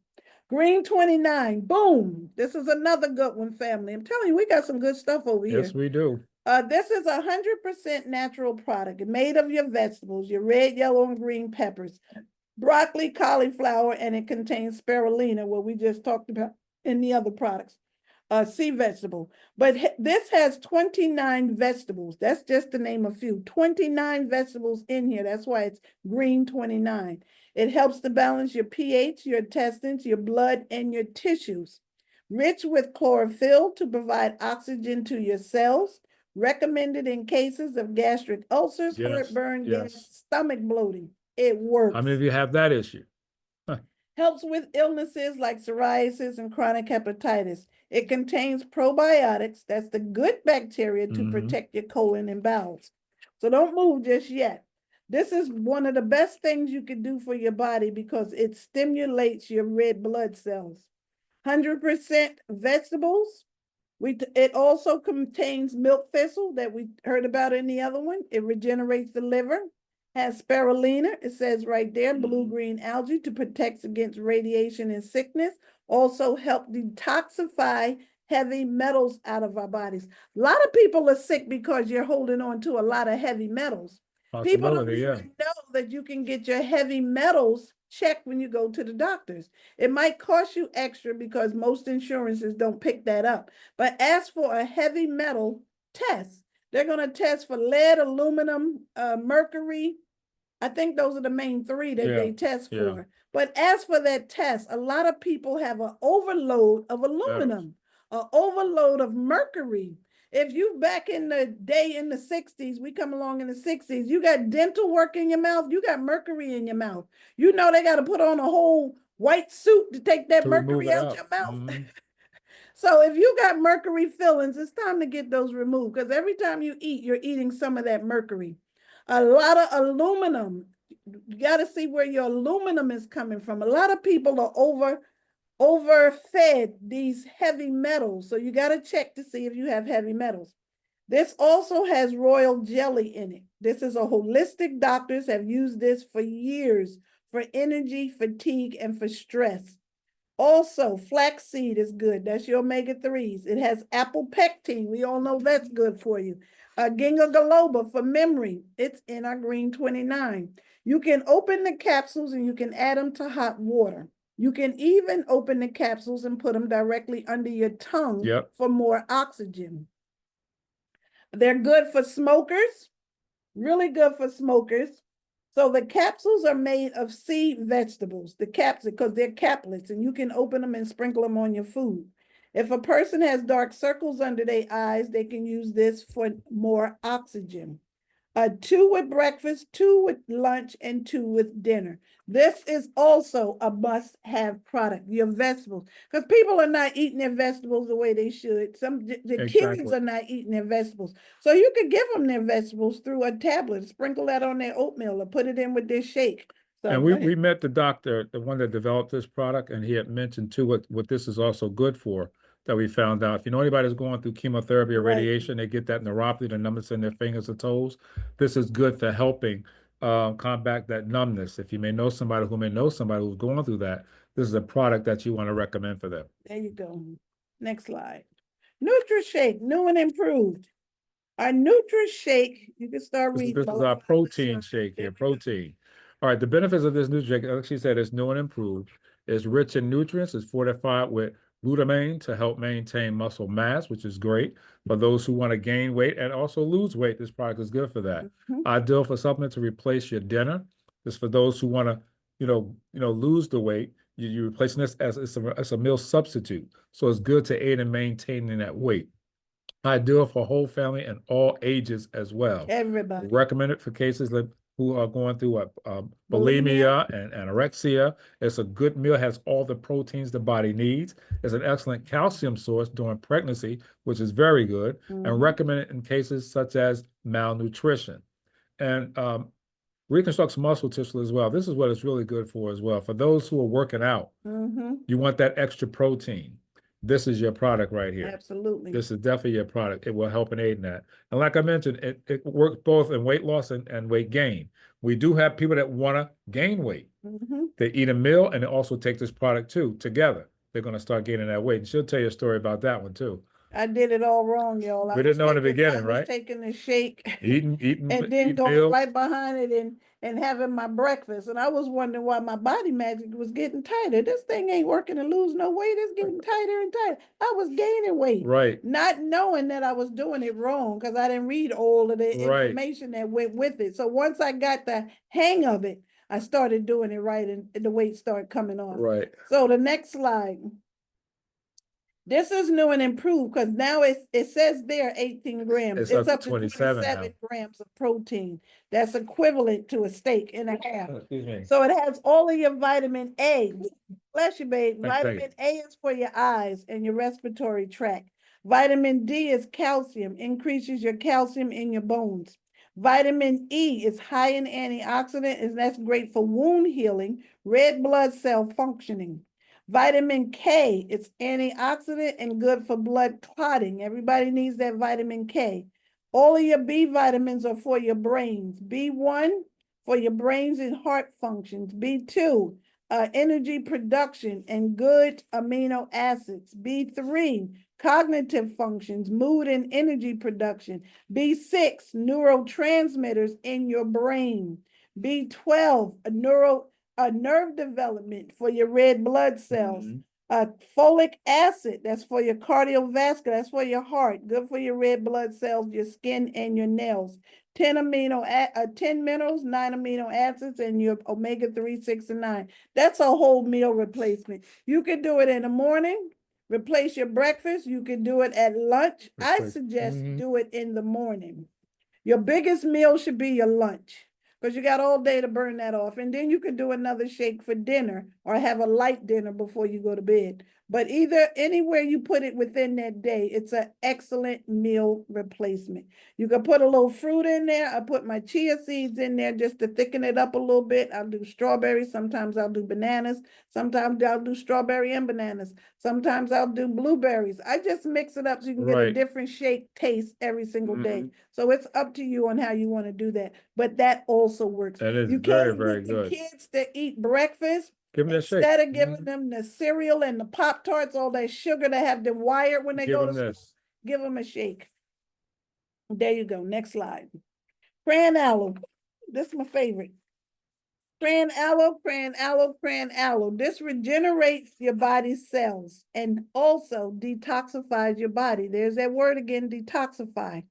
Green 29, boom. This is another good one, family. I'm telling you, we got some good stuff over here. Yes, we do. This is 100% natural product made of your vegetables, your red, yellow, and green peppers, broccoli, cauliflower, and it contains spirulina, what we just talked about in the other products. Sea vegetable, but this has 29 vegetables. That's just to name a few. 29 vegetables in here. That's why it's green 29. It helps to balance your pH, your intestines, your blood, and your tissues. Rich with chlorophyll to provide oxygen to your cells. Recommended in cases of gastric ulcers, heartburn, gas, stomach bloating. It works. How many of you have that issue? Helps with illnesses like psoriasis and chronic hepatitis. It contains probiotics, that's the good bacteria to protect your colon and bowels. So don't move just yet. This is one of the best things you can do for your body because it stimulates your red blood cells. 100% vegetables. It also contains milk thistle that we heard about in the other one. It regenerates the liver. Has spirulina, it says right there, blue-green algae to protect against radiation and sickness. Also help detoxify heavy metals out of our bodies. A lot of people are sick because you're holding on to a lot of heavy metals. People don't even know that you can get your heavy metals checked when you go to the doctors. It might cost you extra because most insurances don't pick that up. But ask for a heavy metal test. They're going to test for lead, aluminum, mercury. I think those are the main three that they test for. But as for that test, a lot of people have an overload of aluminum, an overload of mercury. If you back in the day in the 60s, we come along in the 60s, you got dental work in your mouth, you got mercury in your mouth. You know they got to put on a whole white suit to take that mercury out your mouth. So if you got mercury fillings, it's time to get those removed because every time you eat, you're eating some of that mercury. A lot of aluminum. You got to see where your aluminum is coming from. A lot of people are overfed these heavy metals. So you got to check to see if you have heavy metals. This also has royal jelly in it. This is a holistic. Doctors have used this for years for energy, fatigue, and for stress. Also, flaxseed is good. That's your omega-3s. It has apple pectin. We all know that's good for you. Ginkgo biloba for memory. It's in our green 29. You can open the capsules and you can add them to hot water. You can even open the capsules and put them directly under your tongue for more oxygen. They're good for smokers, really good for smokers. So the capsules are made of sea vegetables, the capsules, because they're caplets and you can open them and sprinkle them on your food. If a person has dark circles under their eyes, they can use this for more oxygen. 2 with breakfast, 2 with lunch, and 2 with dinner. This is also a must-have product, your vegetables, because people are not eating their vegetables the way they should. The kids are not eating their vegetables. So you could give them their vegetables through a tablet, sprinkle that on their oatmeal or put it in with their shake. So, and we met the doctor, the one that developed this product, and he had mentioned too what this is also good for, that we found out. If you know anybody that's going through chemotherapy or radiation, they get that neuropathy, the numbness in their fingers or toes. This is good for helping combat that numbness. If you may know somebody who may know somebody who's going through that, this is a product that you want to recommend for them. There you go. Next slide. NutriShake, new and improved. Our NutriShake, you can start reading. This is our protein shake here, protein. All right, the benefits of this NutriShake, like she said, it's new and improved. It's rich in nutrients. It's fortified with glutamine to help maintain muscle mass, which is great for those who want to gain weight and also lose weight. This product is good for that. Ideal for supplement to replace your dinner. This is for those who want to, lose the weight. You're replacing this as it's a meal substitute. So it's good to aid in maintaining that weight. Ideal for whole family and all ages as well. Everybody. Recommended for cases who are going through bulimia Bulimia. and anorexia. It's a good meal, has all the proteins the body needs. It's an excellent calcium source during pregnancy, which is very good, and recommended in cases such as malnutrition. And reconstructs muscle tissue as well. This is what it's really good for as well. For those who are working out, you want that extra protein. This is your product right here. Absolutely. This is definitely your product. It will help and aid in that. And like I mentioned, it works both in weight loss and weight gain. We do have people that want to gain weight. They eat a meal and they also take this product too together. They're going to start gaining that weight. And she'll tell you a story about that one too. I did it all wrong, y'all. We didn't know in the beginning, right? I was taking the shake Eating and then going meals. right behind it and having my breakfast. And I was wondering why my body magic was getting tighter. This thing ain't working to lose no weight. It's getting tighter and tighter. I was gaining weight. Right. Not knowing that I was doing it wrong because I didn't read all of the information that went with it. So once I got the hang of it, I started doing it right and the weight started coming off. Right. So the next slide. This is new and improved because now it says there 18 grams. It's up to to 27 grams of protein. That's equivalent to a steak and a half. Excuse me. So it has all of your vitamin A. Bless you, babe. Thank Vitamin A is for your eyes and your respiratory tract. Vitamin D is calcium, increases your calcium in your bones. Vitamin E is high in antioxidant, and that's great for wound healing, red blood cell functioning. Vitamin K, it's antioxidant and good for blood clotting. Everybody needs that vitamin K. All of your B vitamins are for your brains. B1 for your brains and heart functions. B2, energy production and good amino acids. B3, cognitive functions, mood and energy production. B6, neurotransmitters in your brain. B12, nerve development for your red blood cells. Folic acid, that's for your cardiovascular, that's for your heart, good for your red blood cells, your skin, and your nails. 10 minerals, 9 amino acids, and your omega-3, 6, and 9. That's a whole meal replacement. You could do it in the morning, replace your breakfast. You could do it at lunch. I suggest do it in the morning. Your biggest meal should be your lunch, because you got all day to burn that off. And then you could do another shake for dinner or have a light dinner before you go to bed. But anywhere you put it within that day, it's an excellent meal replacement. You can put a little fruit in there. I put my chia seeds in there just to thicken it up a little bit. I'll do strawberries. Sometimes I'll do bananas. Sometimes I'll do strawberry and bananas. Sometimes I'll do blueberries. I just mix it up so you can get a different shake taste every single day. So it's up to you on how you want to do that. But that also works. That is you very, can't very get good. The kids to eat breakfast. Give them that shake. Instead of giving them the cereal and the Pop-Tarts, all that sugar to have them wired when they go to school, give them a shake. There you go. Next slide. Cran aloe. This is my favorite. Cran aloe, cran aloe, cran aloe. This regenerates your body's cells and also detoxifies your body. There's that word again, detoxify.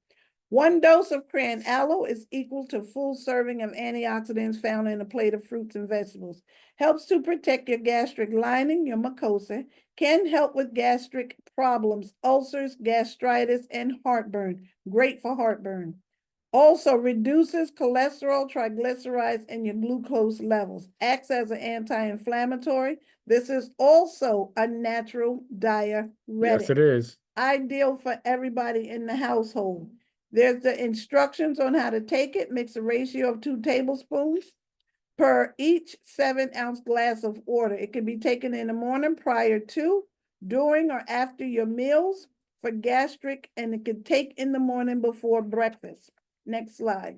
1 dose of cran aloe is equal to full serving of antioxidants found in a plate of fruits and vegetables. Helps to protect your gastric lining, your mucosa, can help with gastric problems, ulcers, gastritis, and heartburn. Great for heartburn. Also reduces cholesterol, triglycerides, and your glucose levels. Acts as an anti-inflammatory. This is also a natural diuretic. Yes, it is. Ideal for everybody in the household. There's the instructions on how to take it. Mix a ratio of 2 tablespoons per each 7-ounce glass of water. It can be taken in the morning prior to, during, or after your meals for gastric, and it can take in the morning before breakfast. Next slide.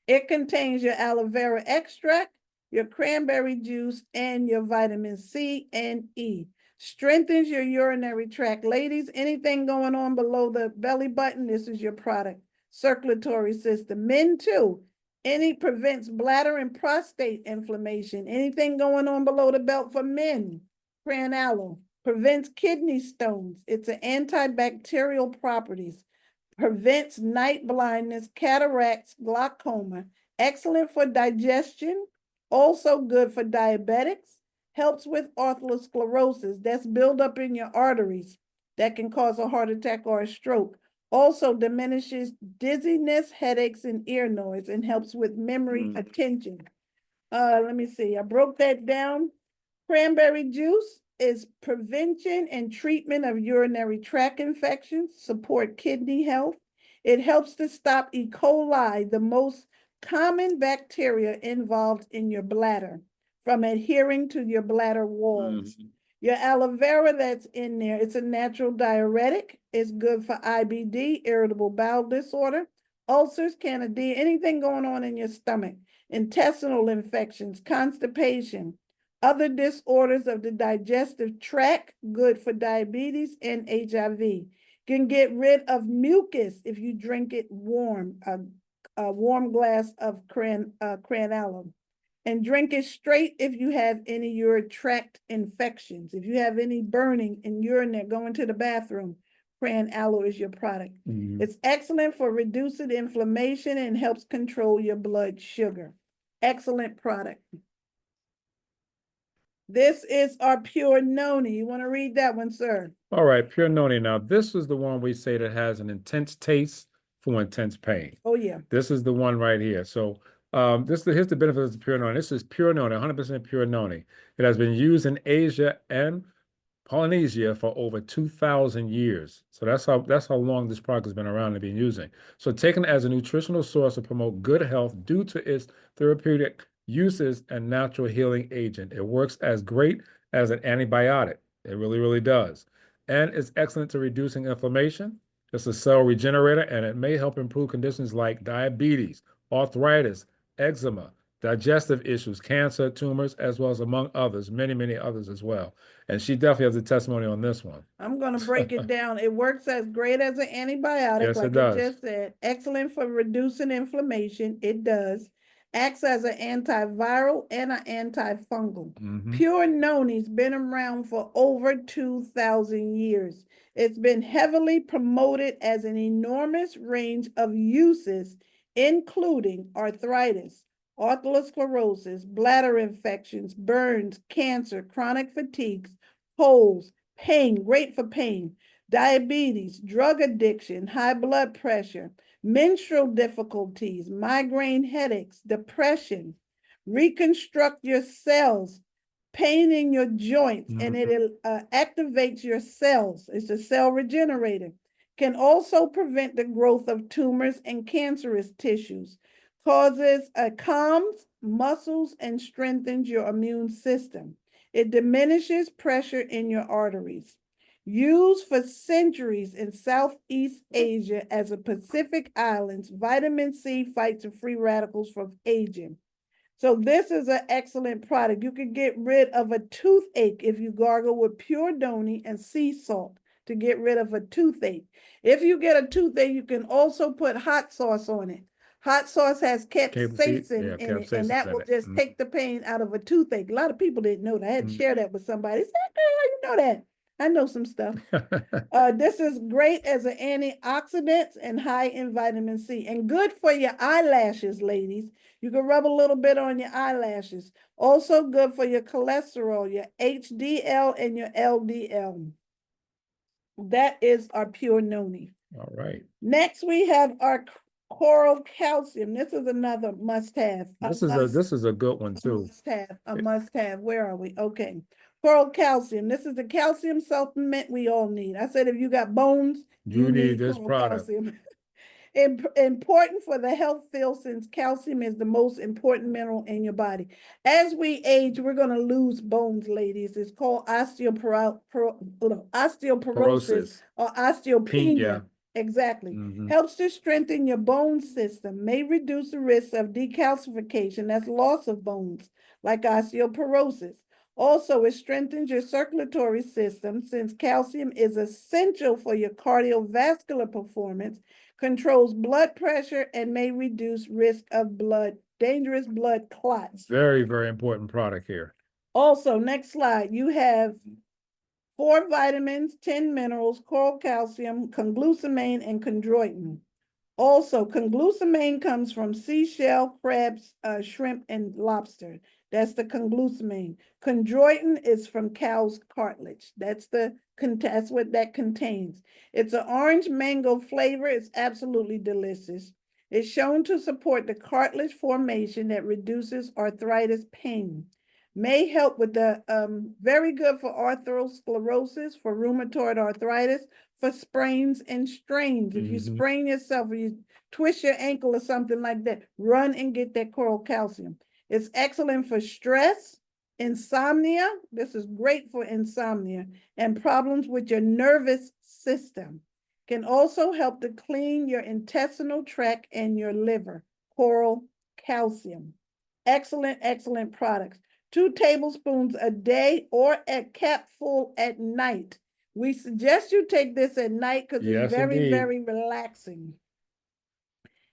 It contains your aloe vera extract, your cranberry juice, and your vitamin C and E. Strengthens your urinary tract. Ladies, anything going on below the belly button, this is your product. Circulatory system. Men too. Prevents bladder and prostate inflammation. Anything going on below the belt for men, cran aloe prevents kidney stones. It's an antibacterial properties, prevents night blindness, cataracts, glaucoma, excellent for digestion, also good for diabetics, helps with atherosclerosis, that's buildup in your arteries that can cause a heart attack or a stroke. Also diminishes dizziness, headaches, and ear noise, and helps with memory, attention. Let me see, I broke that down. Cranberry juice is prevention and treatment of urinary tract infections, support kidney health. It helps to stop E. coli, the most common bacteria involved in your bladder, from adhering to your bladder walls. Your aloe vera that's in there, it's a natural diuretic. It's good for IBD, irritable bowel disorder, ulcers, candida, anything going on in your stomach, intestinal infections, constipation, other disorders of the digestive tract, good for diabetes and HIV. Can get rid of mucus if you drink it warm, a warm glass of cran aloe. And drink it straight if you have any urinary tract infections. If you have any burning in urine that going to the bathroom, cran aloe is your product. It's excellent for reducing inflammation and helps control your blood sugar. Excellent product. This is our pure noni. You want to read that one, sir? All right, pure noni. Now, this is the one we say that has an intense taste for intense pain. Oh, yeah. This is the one right here. So here's the benefits of pure noni. This is pure noni, 100% pure noni. It has been used in Asia and Polynesia for over 2,000 years. So that's how long this product has been around and been using. So taken as a nutritional source to promote good health due to its therapeutic uses and natural healing agent. It works as great as an antibiotic. It really, really does. And it's excellent to reducing inflammation. It's a cell regenerator, and it may help improve conditions like diabetes, arthritis, eczema, digestive issues, cancer, tumors, as well as among others, many, many others as well. And she definitely has a testimony on this one. I'm going to break it down. It works as great as an antibiotic, Yes, like it does. I just said. Excellent for reducing inflammation. It does. Acts as an antiviral and an antifungal. Pure noni's been around for over 2,000 years. It's been heavily promoted as an enormous range of uses, including arthritis, atherosclerosis, bladder infections, burns, cancer, chronic fatigues, colds, pain, great for pain, diabetes, drug addiction, high blood pressure, menstrual difficulties, migraine headaches, depression, reconstruct your cells, pain in your joints, and it activates your cells. It's a cell regenerator. Can also prevent the growth of tumors and cancerous tissues. Causes calms muscles and strengthens your immune system. It diminishes pressure in your arteries. Used for centuries in Southeast Asia as a Pacific Islands, vitamin C fights the free radicals from aging. So this is an excellent product. You can get rid of a toothache if you gargle with pure noni and sea salt to get rid of a toothache. If you get a toothache, you can also put hot sauce on it. Hot sauce has capsaicin in it, and that will just take the pain out of a toothache. A lot of people didn't know that. I had to share that with somebody. Say, girl, you know that. I know some stuff. This is great as an antioxidant and high in vitamin C, and good for your eyelashes, ladies. You can rub a little bit on your eyelashes. Also good for your cholesterol, your HDL and your LDL. That is our pure noni. All right. Next, we have our coral calcium. This is another must-have. This is a good one too. A must-have. Where are we? Okay. Coral calcium. This is the calcium supplement we all need. I said if you got bones, you need this product. Calcium. Important for the health field, since calcium is the most important mineral in your body. As we age, we're going to lose bones, ladies. It's called osteoporosis or osteopenia. Exactly. Helps to strengthen your bone system, may reduce the risk of decalcification, that's loss of bones, like osteoporosis. Also, it strengthens your circulatory system, since calcium is essential for your cardiovascular performance, controls blood pressure, and may reduce risk of dangerous blood clots. Very, very important product here. Also, next slide, you have 4 vitamins, 10 minerals, coral calcium, conglucine, and chondroitin. Also, conglucine comes from seashell, crabs, shrimp, and lobster. That's the conglucine. Chondroitin is from cow's cartilage. That's what that contains. It's an orange mango flavor. It's absolutely delicious. It's shown to support the cartilage formation that reduces arthritis pain. May help with the very good for arthrosclerosis, for rheumatoid arthritis, for sprains and strains. If you sprain yourself or you twist your ankle or something like that, run and get that coral calcium. It's excellent for stress, insomnia. This is great for insomnia and problems with your nervous system. Can also help to clean your intestinal tract and your liver. Coral calcium. Excellent, excellent products. 2 tablespoons a day or a capful at night. We suggest you take this at night because it's very, very relaxing.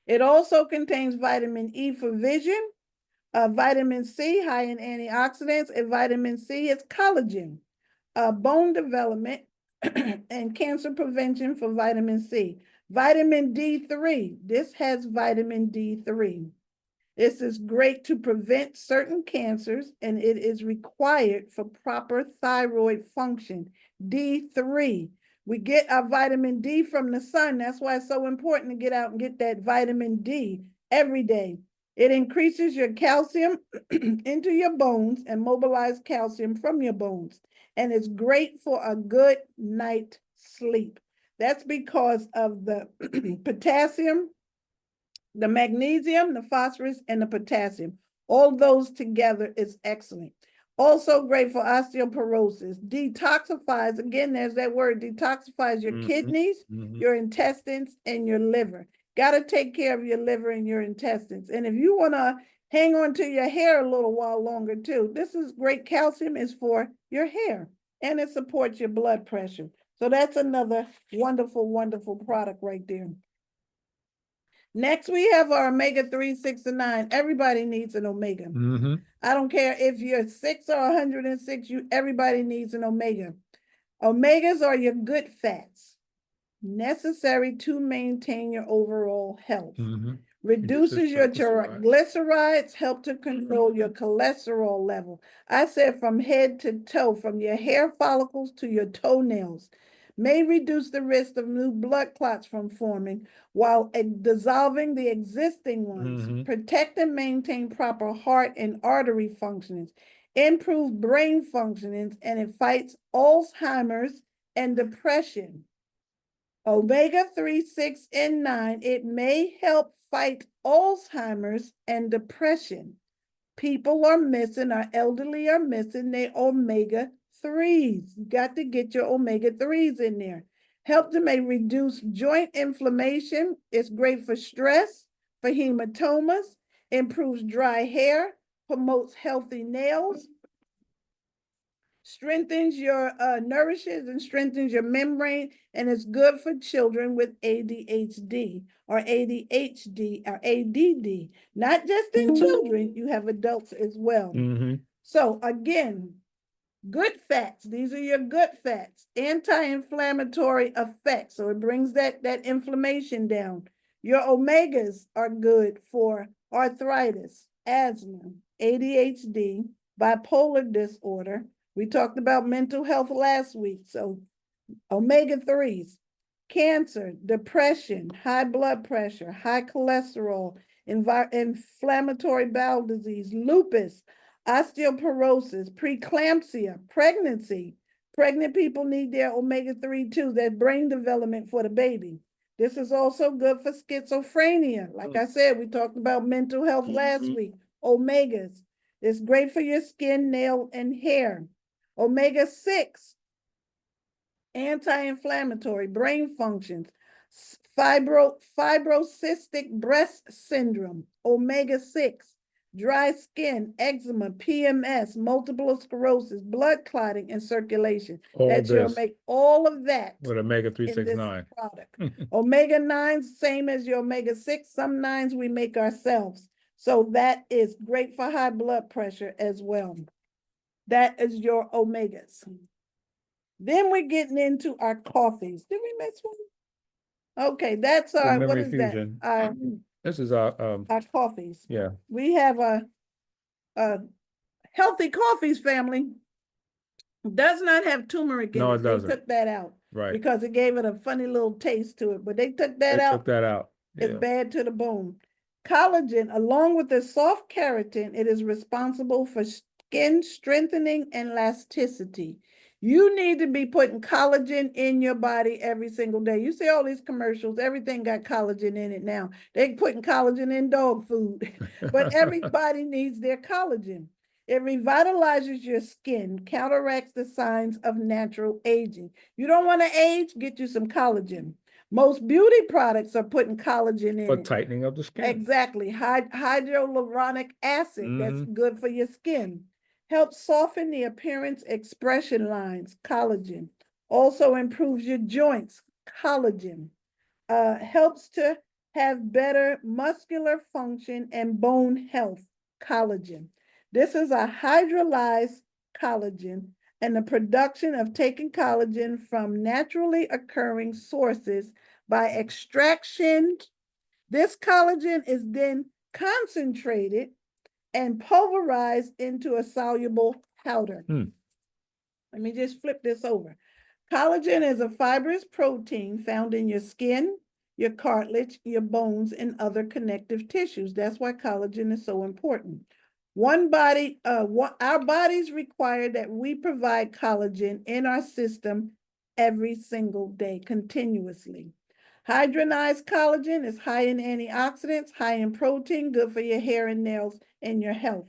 It also contains vitamin E for vision, vitamin C, high in antioxidants, and vitamin C is collagen, bone development, and cancer prevention for vitamin C. Vitamin D3, this has vitamin D3. This is great to prevent certain cancers, and it is required for proper thyroid function. D3. We get our vitamin D from the sun. That's why it's so important to get out and get that vitamin D every day. It increases your calcium into your bones and mobilize calcium from your bones. And it's great for a good night sleep. That's because of the potassium, the magnesium, the phosphorus, and the potassium. All those together is excellent. Also great for osteoporosis. Detoxifies, again, there's that word, detoxifies your kidneys, your intestines, and your liver. Got to take care of your liver and your intestines. And if you want to hang on to your hair a little while longer too, this is great. Calcium is for your hair, and it supports your blood pressure. So that's another wonderful, wonderful product right there. Next, we have our omega-3, 6, and 9. Everybody needs an omega. I don't care if you're 6 or 106, everybody needs an omega. Omegas are your good fats, necessary to maintain your overall health. Reduces your triglycerides, help to control your cholesterol level. I said from head to toe, from your hair follicles to your toenails. May reduce the risk of new blood clots from forming while dissolving the existing ones. Protect and maintain proper heart and artery functionings. Improve brain functionings, and it fights Alzheimer's and depression. Omega-3, 6, and 9, it may help fight Alzheimer's and depression. People are missing, our elderly are missing their omega-3s. You got to get your omega-3s in there. Help to reduce joint inflammation. It's great for stress, for hematomas, improves dry hair, promotes healthy nails, strengthens your nourishes and strengthens your membrane, and it's good for children with ADHD or ADHD or ADD. Not just in children, you have adults as well. So again, good fats. These are your good fats. Anti-inflammatory effects. So it brings that inflammation down. Your omegas are good for arthritis, asthma, ADHD, bipolar disorder. We talked about mental health last week. So omega-3s, cancer, depression, high blood pressure, high cholesterol, inflammatory bowel disease, lupus, osteoporosis, preeclampsia, pregnancy. Pregnant people need their omega-3 too. That brain development for the baby. This is also good for schizophrenia. Like I said, we talked about mental health last week. Omegas. It's great for your skin, nail, and hair. Omega-6, anti-inflammatory, brain functions, fibrocystic breast syndrome, omega-6, dry skin, eczema, PMS, multiple sclerosis, blood clotting, and circulation. That's your all of that with omega-3, 6, 9 product. Omega-9, same as your omega-6. Some 9s we make ourselves. So that is great for high blood pressure as well. That is your omegas. Then we're getting into our coffees. Did we miss one? Okay, that's The our, what memory is that? fusion. Our This is our coffees. yeah. We have a healthy coffees family. Does not have turmeric in No, it. it They doesn't. took that out Right. because it gave it a funny little taste to it, but they took that They out. took that out. It's Yeah. bad to the bone. Collagen, along with the soft keratin, it is responsible for skin strengthening and elasticity. You need to be putting collagen in your body every single day. You see all these commercials, everything got collagen in it now. They're putting collagen in dog food, but everybody needs their collagen. It revitalizes your skin, counteracts the signs of natural aging. You don't want to age, get you some collagen. Most beauty products are putting collagen in For it. tightening of the skin. Exactly. Hyaluronic acid, that's Mhm. good for your skin. Helps soften the appearance expression lines, collagen. Also improves your joints, collagen. Helps to have better muscular function and bone health, collagen. This is a hydrolyzed collagen, and the production of taking collagen from naturally occurring sources by extraction. This collagen is then concentrated and pulverized into a soluble powder. Let me just flip this over. Collagen is a fibrous protein found in your skin, your cartilage, your bones, and other connective tissues. That's why collagen is so important. Our bodies require that we provide collagen in our system every single day, continuously. Hydrogenized collagen is high in antioxidants, high in protein, good for your hair and nails and your health.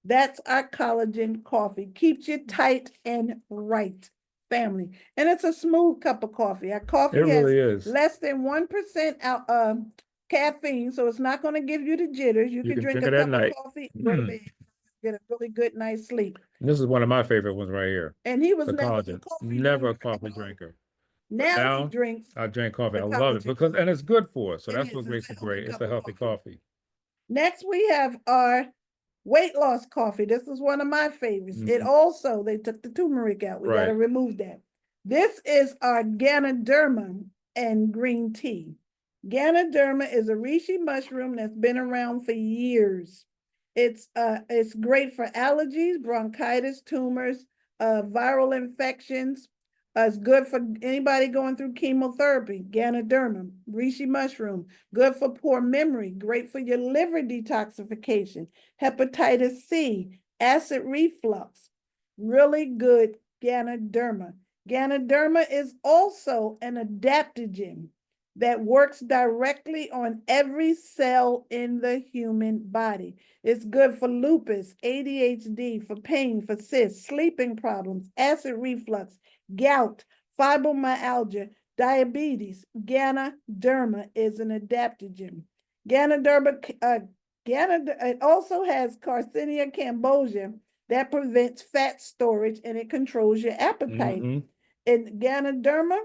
That's our collagen coffee. Keeps you tight and right, family. And it's a smooth cup of coffee. Our coffee It has really is. less than 1% caffeine, so it's not going to give you the jitters. You can drink a it at cup of night. coffee, go to bed, get a really good night's sleep. This is one of my favorite ones right here. And he was The never a collagen. coffee Never a drinker at coffee all. drinker. Now he Now drinks I drink coffee. the I love it collagen because, and it's good for us. So It that's is. what It's makes a it healthy great. It's cup the of healthy coffee. Next, we have our weight loss coffee. This is one of my favorites. It also, they took the turmeric out. We got to Right. remove that. This is our Ganoderma and green tea. Ganoderma is a reishi mushroom that's been around for years. It's great for allergies, bronchitis, tumors, viral infections. It's good for anybody going through chemotherapy. Ganoderma, reishi mushroom, good for poor memory, great for your liver detoxification, hepatitis C, acid reflux. Really good Ganoderma. Ganoderma is also an adaptogen that works directly on every cell in the human body. It's good for lupus, ADHD, for pain, for cysts, sleeping problems, acid reflux, gout, fibromyalgia, diabetes. Ganoderma is an adaptogen. It also has Carcinia cambogia that prevents fat storage and it controls your appetite. And Ganoderma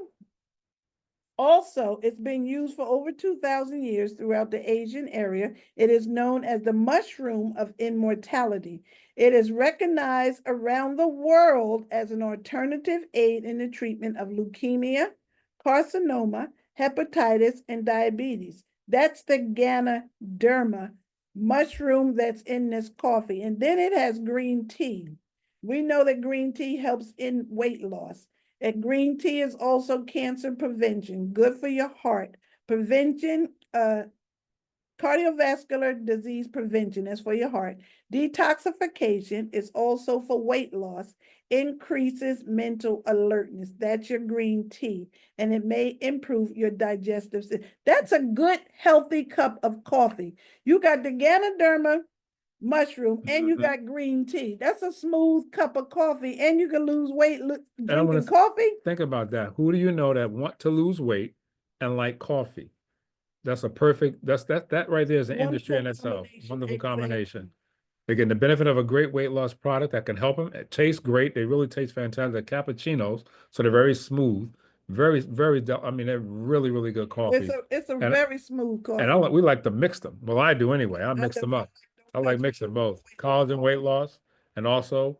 also, it's been used for over 2,000 years throughout the Asian area. It is known as the mushroom of immortality. It is recognized around the world as an alternative aid in the treatment of leukemia, carcinoma, hepatitis, and diabetes. That's the Ganoderma mushroom that's in this coffee. And then it has green tea. We know that green tea helps in weight loss. And green tea is also cancer prevention, good for your heart. Prevention, cardiovascular disease prevention, that's for your heart. Detoxification is also for weight loss, increases mental alertness. That's your green tea, and it may improve your digestive system. That's a good, healthy cup of coffee. You got the Ganoderma mushroom and you got green tea. That's a smooth cup of coffee, and you can lose weight drinking coffee. Think about that. Who do you know that want to lose weight and like coffee? That's a perfect, that right there is an industry in itself. Wonderful combination. They're getting the benefit of a great weight loss product that can help them. It tastes great. They really taste fantastic. Cappuccinos, so they're very smooth, very, very. I mean, they're really, really good coffees. It's a very smooth coffee. And we like to mix them. Well, I do anyway. I mix them up. I like mixing both collagen weight loss and also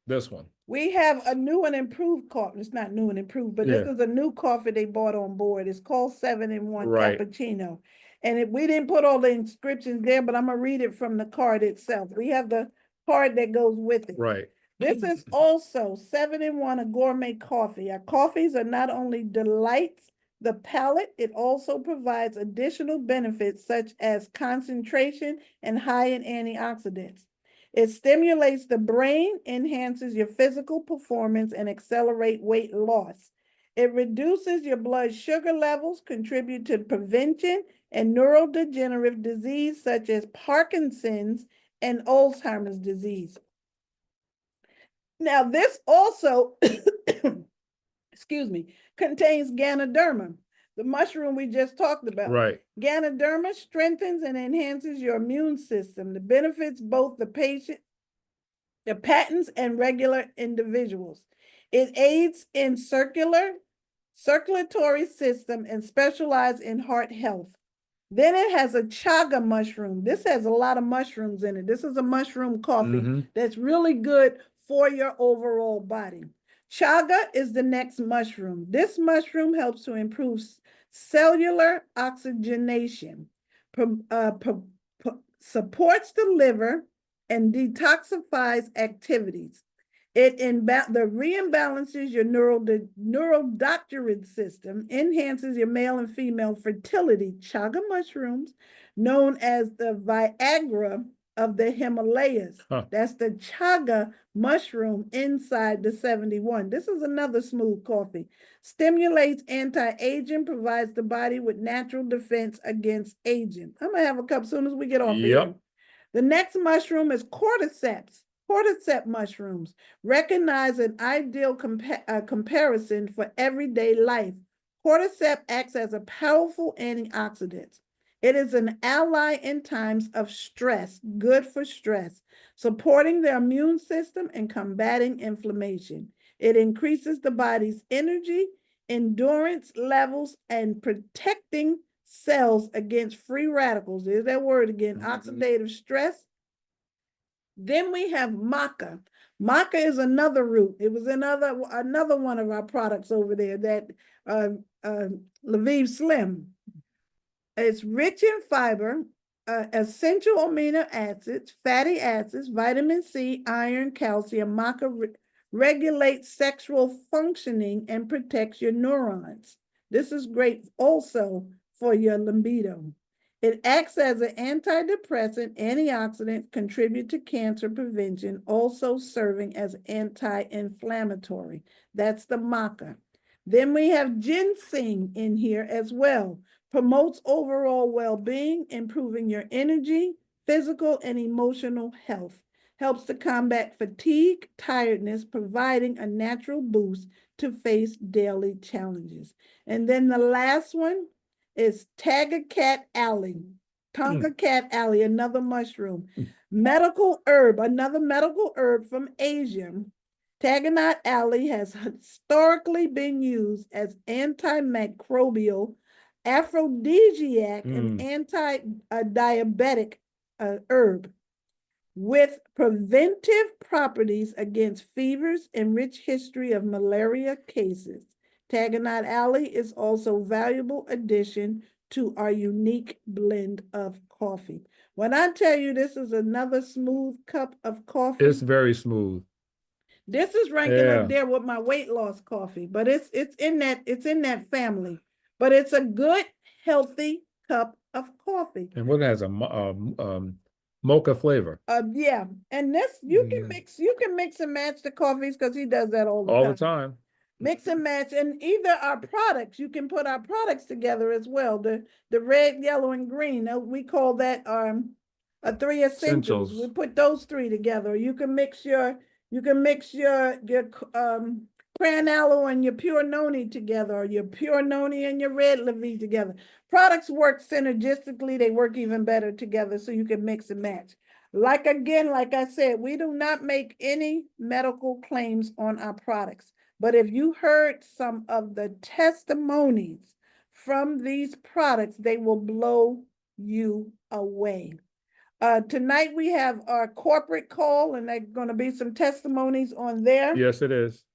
this one. We have a new and improved coffee. It's not new and improved, but this Yeah. is a new coffee they bought on board. It's called 7-in-1 Right. Cappuccino. And we didn't put all the inscriptions there, but I'm gonna read it from the card itself. We have the card that goes with it. Right. This is also 7-in-1, a gourmet coffee. Our coffees are not only delights the palate, it also provides additional benefits such as concentration and high in antioxidants. It stimulates the brain, enhances your physical performance, and accelerate weight loss. It reduces your blood sugar levels, contribute to prevention and neurodegenerative disease such as Parkinson's and Alzheimer's disease. Now, this also, excuse me, contains Ganoderma, the mushroom we just talked about. Right. Ganoderma strengthens and enhances your immune system. The benefits both the patient, the patents, and regular individuals. It aids in circulatory system and specializes in heart health. Then it has a chaga mushroom. This has a lot of mushrooms in it. This is a mushroom coffee that's really good for your overall body. Chaga is the next mushroom. This mushroom helps to improve cellular oxygenation, supports the liver, and detoxifies activities. It reimbalances your neuroendocrine system, enhances your male and female fertility. Chaga mushrooms, known as the Viagra of the Himalayas. That's the chaga mushroom inside the 71. This is another smooth coffee. Stimulates anti-aging, provides the body with natural defense against aging. I'm gonna have a cup as soon as we get off here. The next mushroom is cordyceps. Cordyceps mushrooms recognize an ideal comparison for everyday life. Cordyceps acts as a powerful antioxidant. It is an ally in times of stress, good for stress, supporting the immune system and combating inflammation. It increases the body's energy, endurance levels, and protecting cells against free radicals. There's that word again, oxidative stress. Then we have maca. Maca is another root. It was another one of our products over there that Lviv Slim. It's rich in fiber, essential amino acids, fatty acids, vitamin C, iron, calcium. Maca regulates sexual functioning and protects your neurons. This is great also for your libido. It acts as an antidepressant, antioxidant, contribute to cancer prevention, also serving as anti-inflammatory. That's the maca. Then we have ginseng in here as well. Promotes overall well-being, improving your energy, physical and emotional health. Helps to combat fatigue, tiredness, providing a natural boost to face daily challenges. And then the last one is Tonga cat alley, another mushroom. Medical herb, another medical herb from Asia. Taganat alley has historically been used as antimicrobial, aphrodisiac, and anti-diabetic herb with preventive properties against fevers and rich history of malaria cases. Taganat alley is also a valuable addition to our unique blend of coffee. When I tell you this is another smooth cup of coffee, it's very smooth. This is ranking up there with my weight loss coffee, but it's in that family. But it's a good, healthy cup of coffee. And what has a mocha flavor? Yeah, and this you can mix and match the coffees because he does that all the time. Mix and match, and either our products, you can put our products together as well. The red, yellow, and green. We call that three essentials. We put those three together. You can mix your cran aloe and your pure noni together, or your pure noni and your red Lviv together. Products work synergistically. They work even better together, so you can mix and match. Like I said, we do not make any medical claims on our products. But if you heard some of the testimonies from these products, they will blow you away. Tonight we have our corporate call, and there's gonna be some testimonies on there. Yes, it is.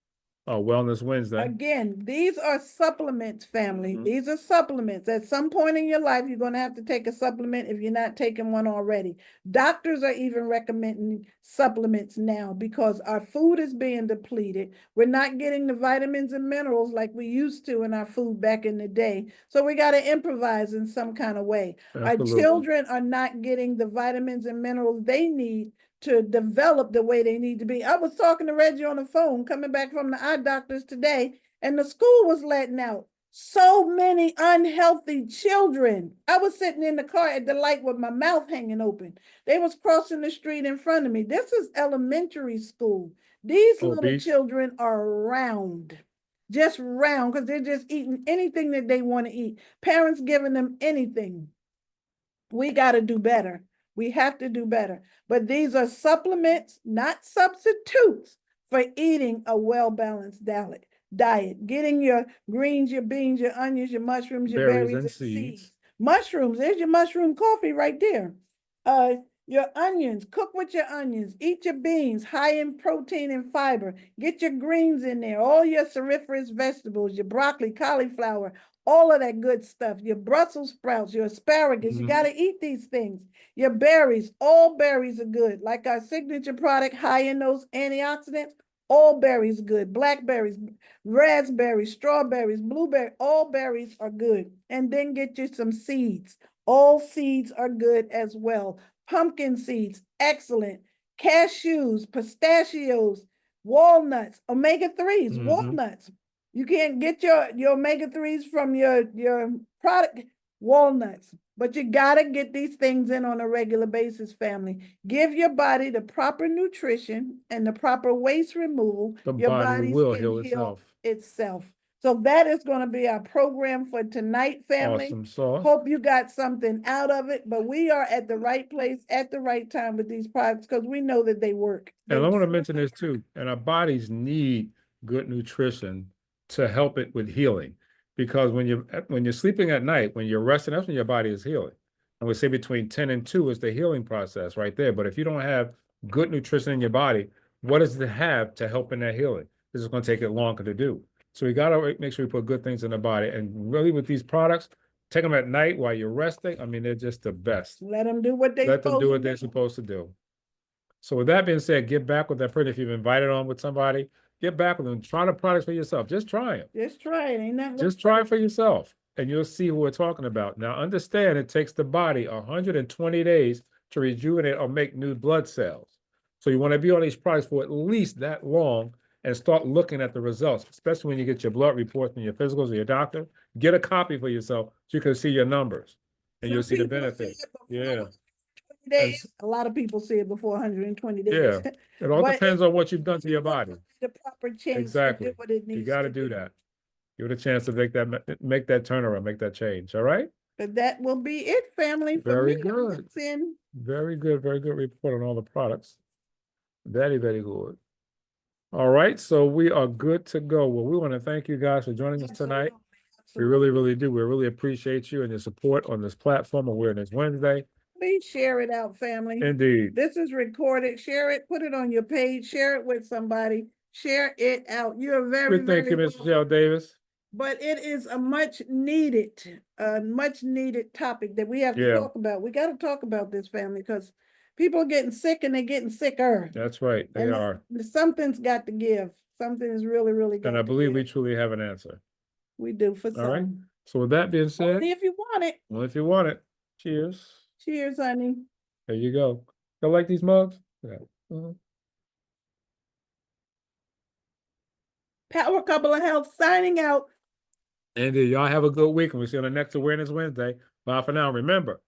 Wellness Wednesday. Again, these are supplements, family. Mhm. These are supplements. At some point in your life, you're going to have to take a supplement if you're not taking one already. Doctors are even recommending supplements now because our food is being depleted. We're not getting the vitamins and minerals like we used to in our food back in the day. So we got to improvise in some kind of way. Absolutely. Our children are not getting the vitamins and minerals they need to develop the way they need to be. I was talking to Reggie on the phone coming back from the eye doctors today, and the school was letting out so many unhealthy children. I was sitting in the car at the light with my mouth hanging open. They was crossing the street in front of me. This is elementary school. These little children are round, just round, because they're just eating anything that they want to eat. Parents giving them anything. We got to do better. We have to do better. But these are supplements, not substitutes for eating a well-balanced diet. Getting your greens, your beans, your onions, your mushrooms, your berries and seeds. Mushrooms, there's your mushroom coffee right there. Your onions, cook with your onions, eat your beans, high in protein and fiber. Get your greens in there, all your cruciferous vegetables, your broccoli, cauliflower, all of that good stuff. Your Brussels sprouts, your asparagus, you got to eat these things. Your berries, all berries are good. Like our signature product, high in those antioxidants, all berries good. Blackberries, raspberries, strawberries, blueberries, all berries are good. And then get you some seeds. All seeds are good as well. Pumpkin seeds, excellent. Cashews, pistachios, walnuts, omega-3s, walnuts. You can't get your omega-3s from your product, walnuts. But you got to get these things in on a regular basis, family. Give your body the proper nutrition and the proper waste removal. Your body will heal itself. So that is going to be our program for tonight, family. Awesome sauce. Hope you got something out of it, but we are at the right place at the right time with these products because we know that they work. And I want to mention this too, and our bodies need good nutrition to help it with healing. Because when you're sleeping at night, when you're resting, that's when your body is healing. And we say between 10 and 2 is the healing process right there. But if you don't have good nutrition in your body, what does it have to help in that healing? This is going to take it longer to do. So we got to make sure we put good things in the body. And really with these products, take them at night while you're resting. I mean, they're just the best. Let them do what they're supposed to do. So with that being said, get back with that person. If you've invited on with somebody, get back with them. Try the products for yourself. Just try it. Just try it. Ain't nothing. Just try it for yourself, and you'll see what we're talking about. Now, understand it takes the body 120 days to rejuvenate or make new blood cells. So you want to be on these products for at least that long and start looking at the results, especially when you get your blood reports from your physicals or your doctor. Get a copy for yourself so you can see your numbers and you'll see the benefits. Yeah. Days. A lot of people see it before 120 days. Yeah, it all depends on what you've done to your body. The proper change. Exactly. To do what it needs. You got to do that. Give it a chance to make that turnaround, make that change. All right. But that will be it, family. Very good. Very good. Very good report on all the products. Very, very good. All right. So we are good to go. Well, we want to thank you guys for joining us tonight. We really, really do. We really appreciate you and your support on this platform, Awareness Wednesday. Please share it out, family. Indeed. This is recorded. Share it. Put it on your page. Share it with somebody. Share it out. You're very, thank you, Ms. Michelle Davis. But it is a much needed topic that we have to talk about. We got to talk about this, family, because people are getting sick and they're getting sicker. That's right. They are. Something's got to give. Something is really, really got to give. And I believe we truly have an answer. We do for some. All right. So with that being said. Only if you want it. Well, if you want it. Cheers. Cheers, honey. There you go. You like these mugs? Yeah. Power Couple of Health signing out. And y'all have a good week, and we'll see you on the next Awareness Wednesday. Bye for now. Remember,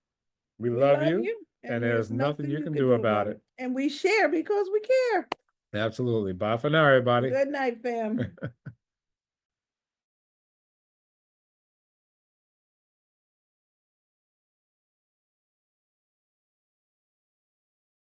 we love you, and there's nothing you can do about it. And we share because we care. Absolutely. Bye for now, everybody. Good night, fam.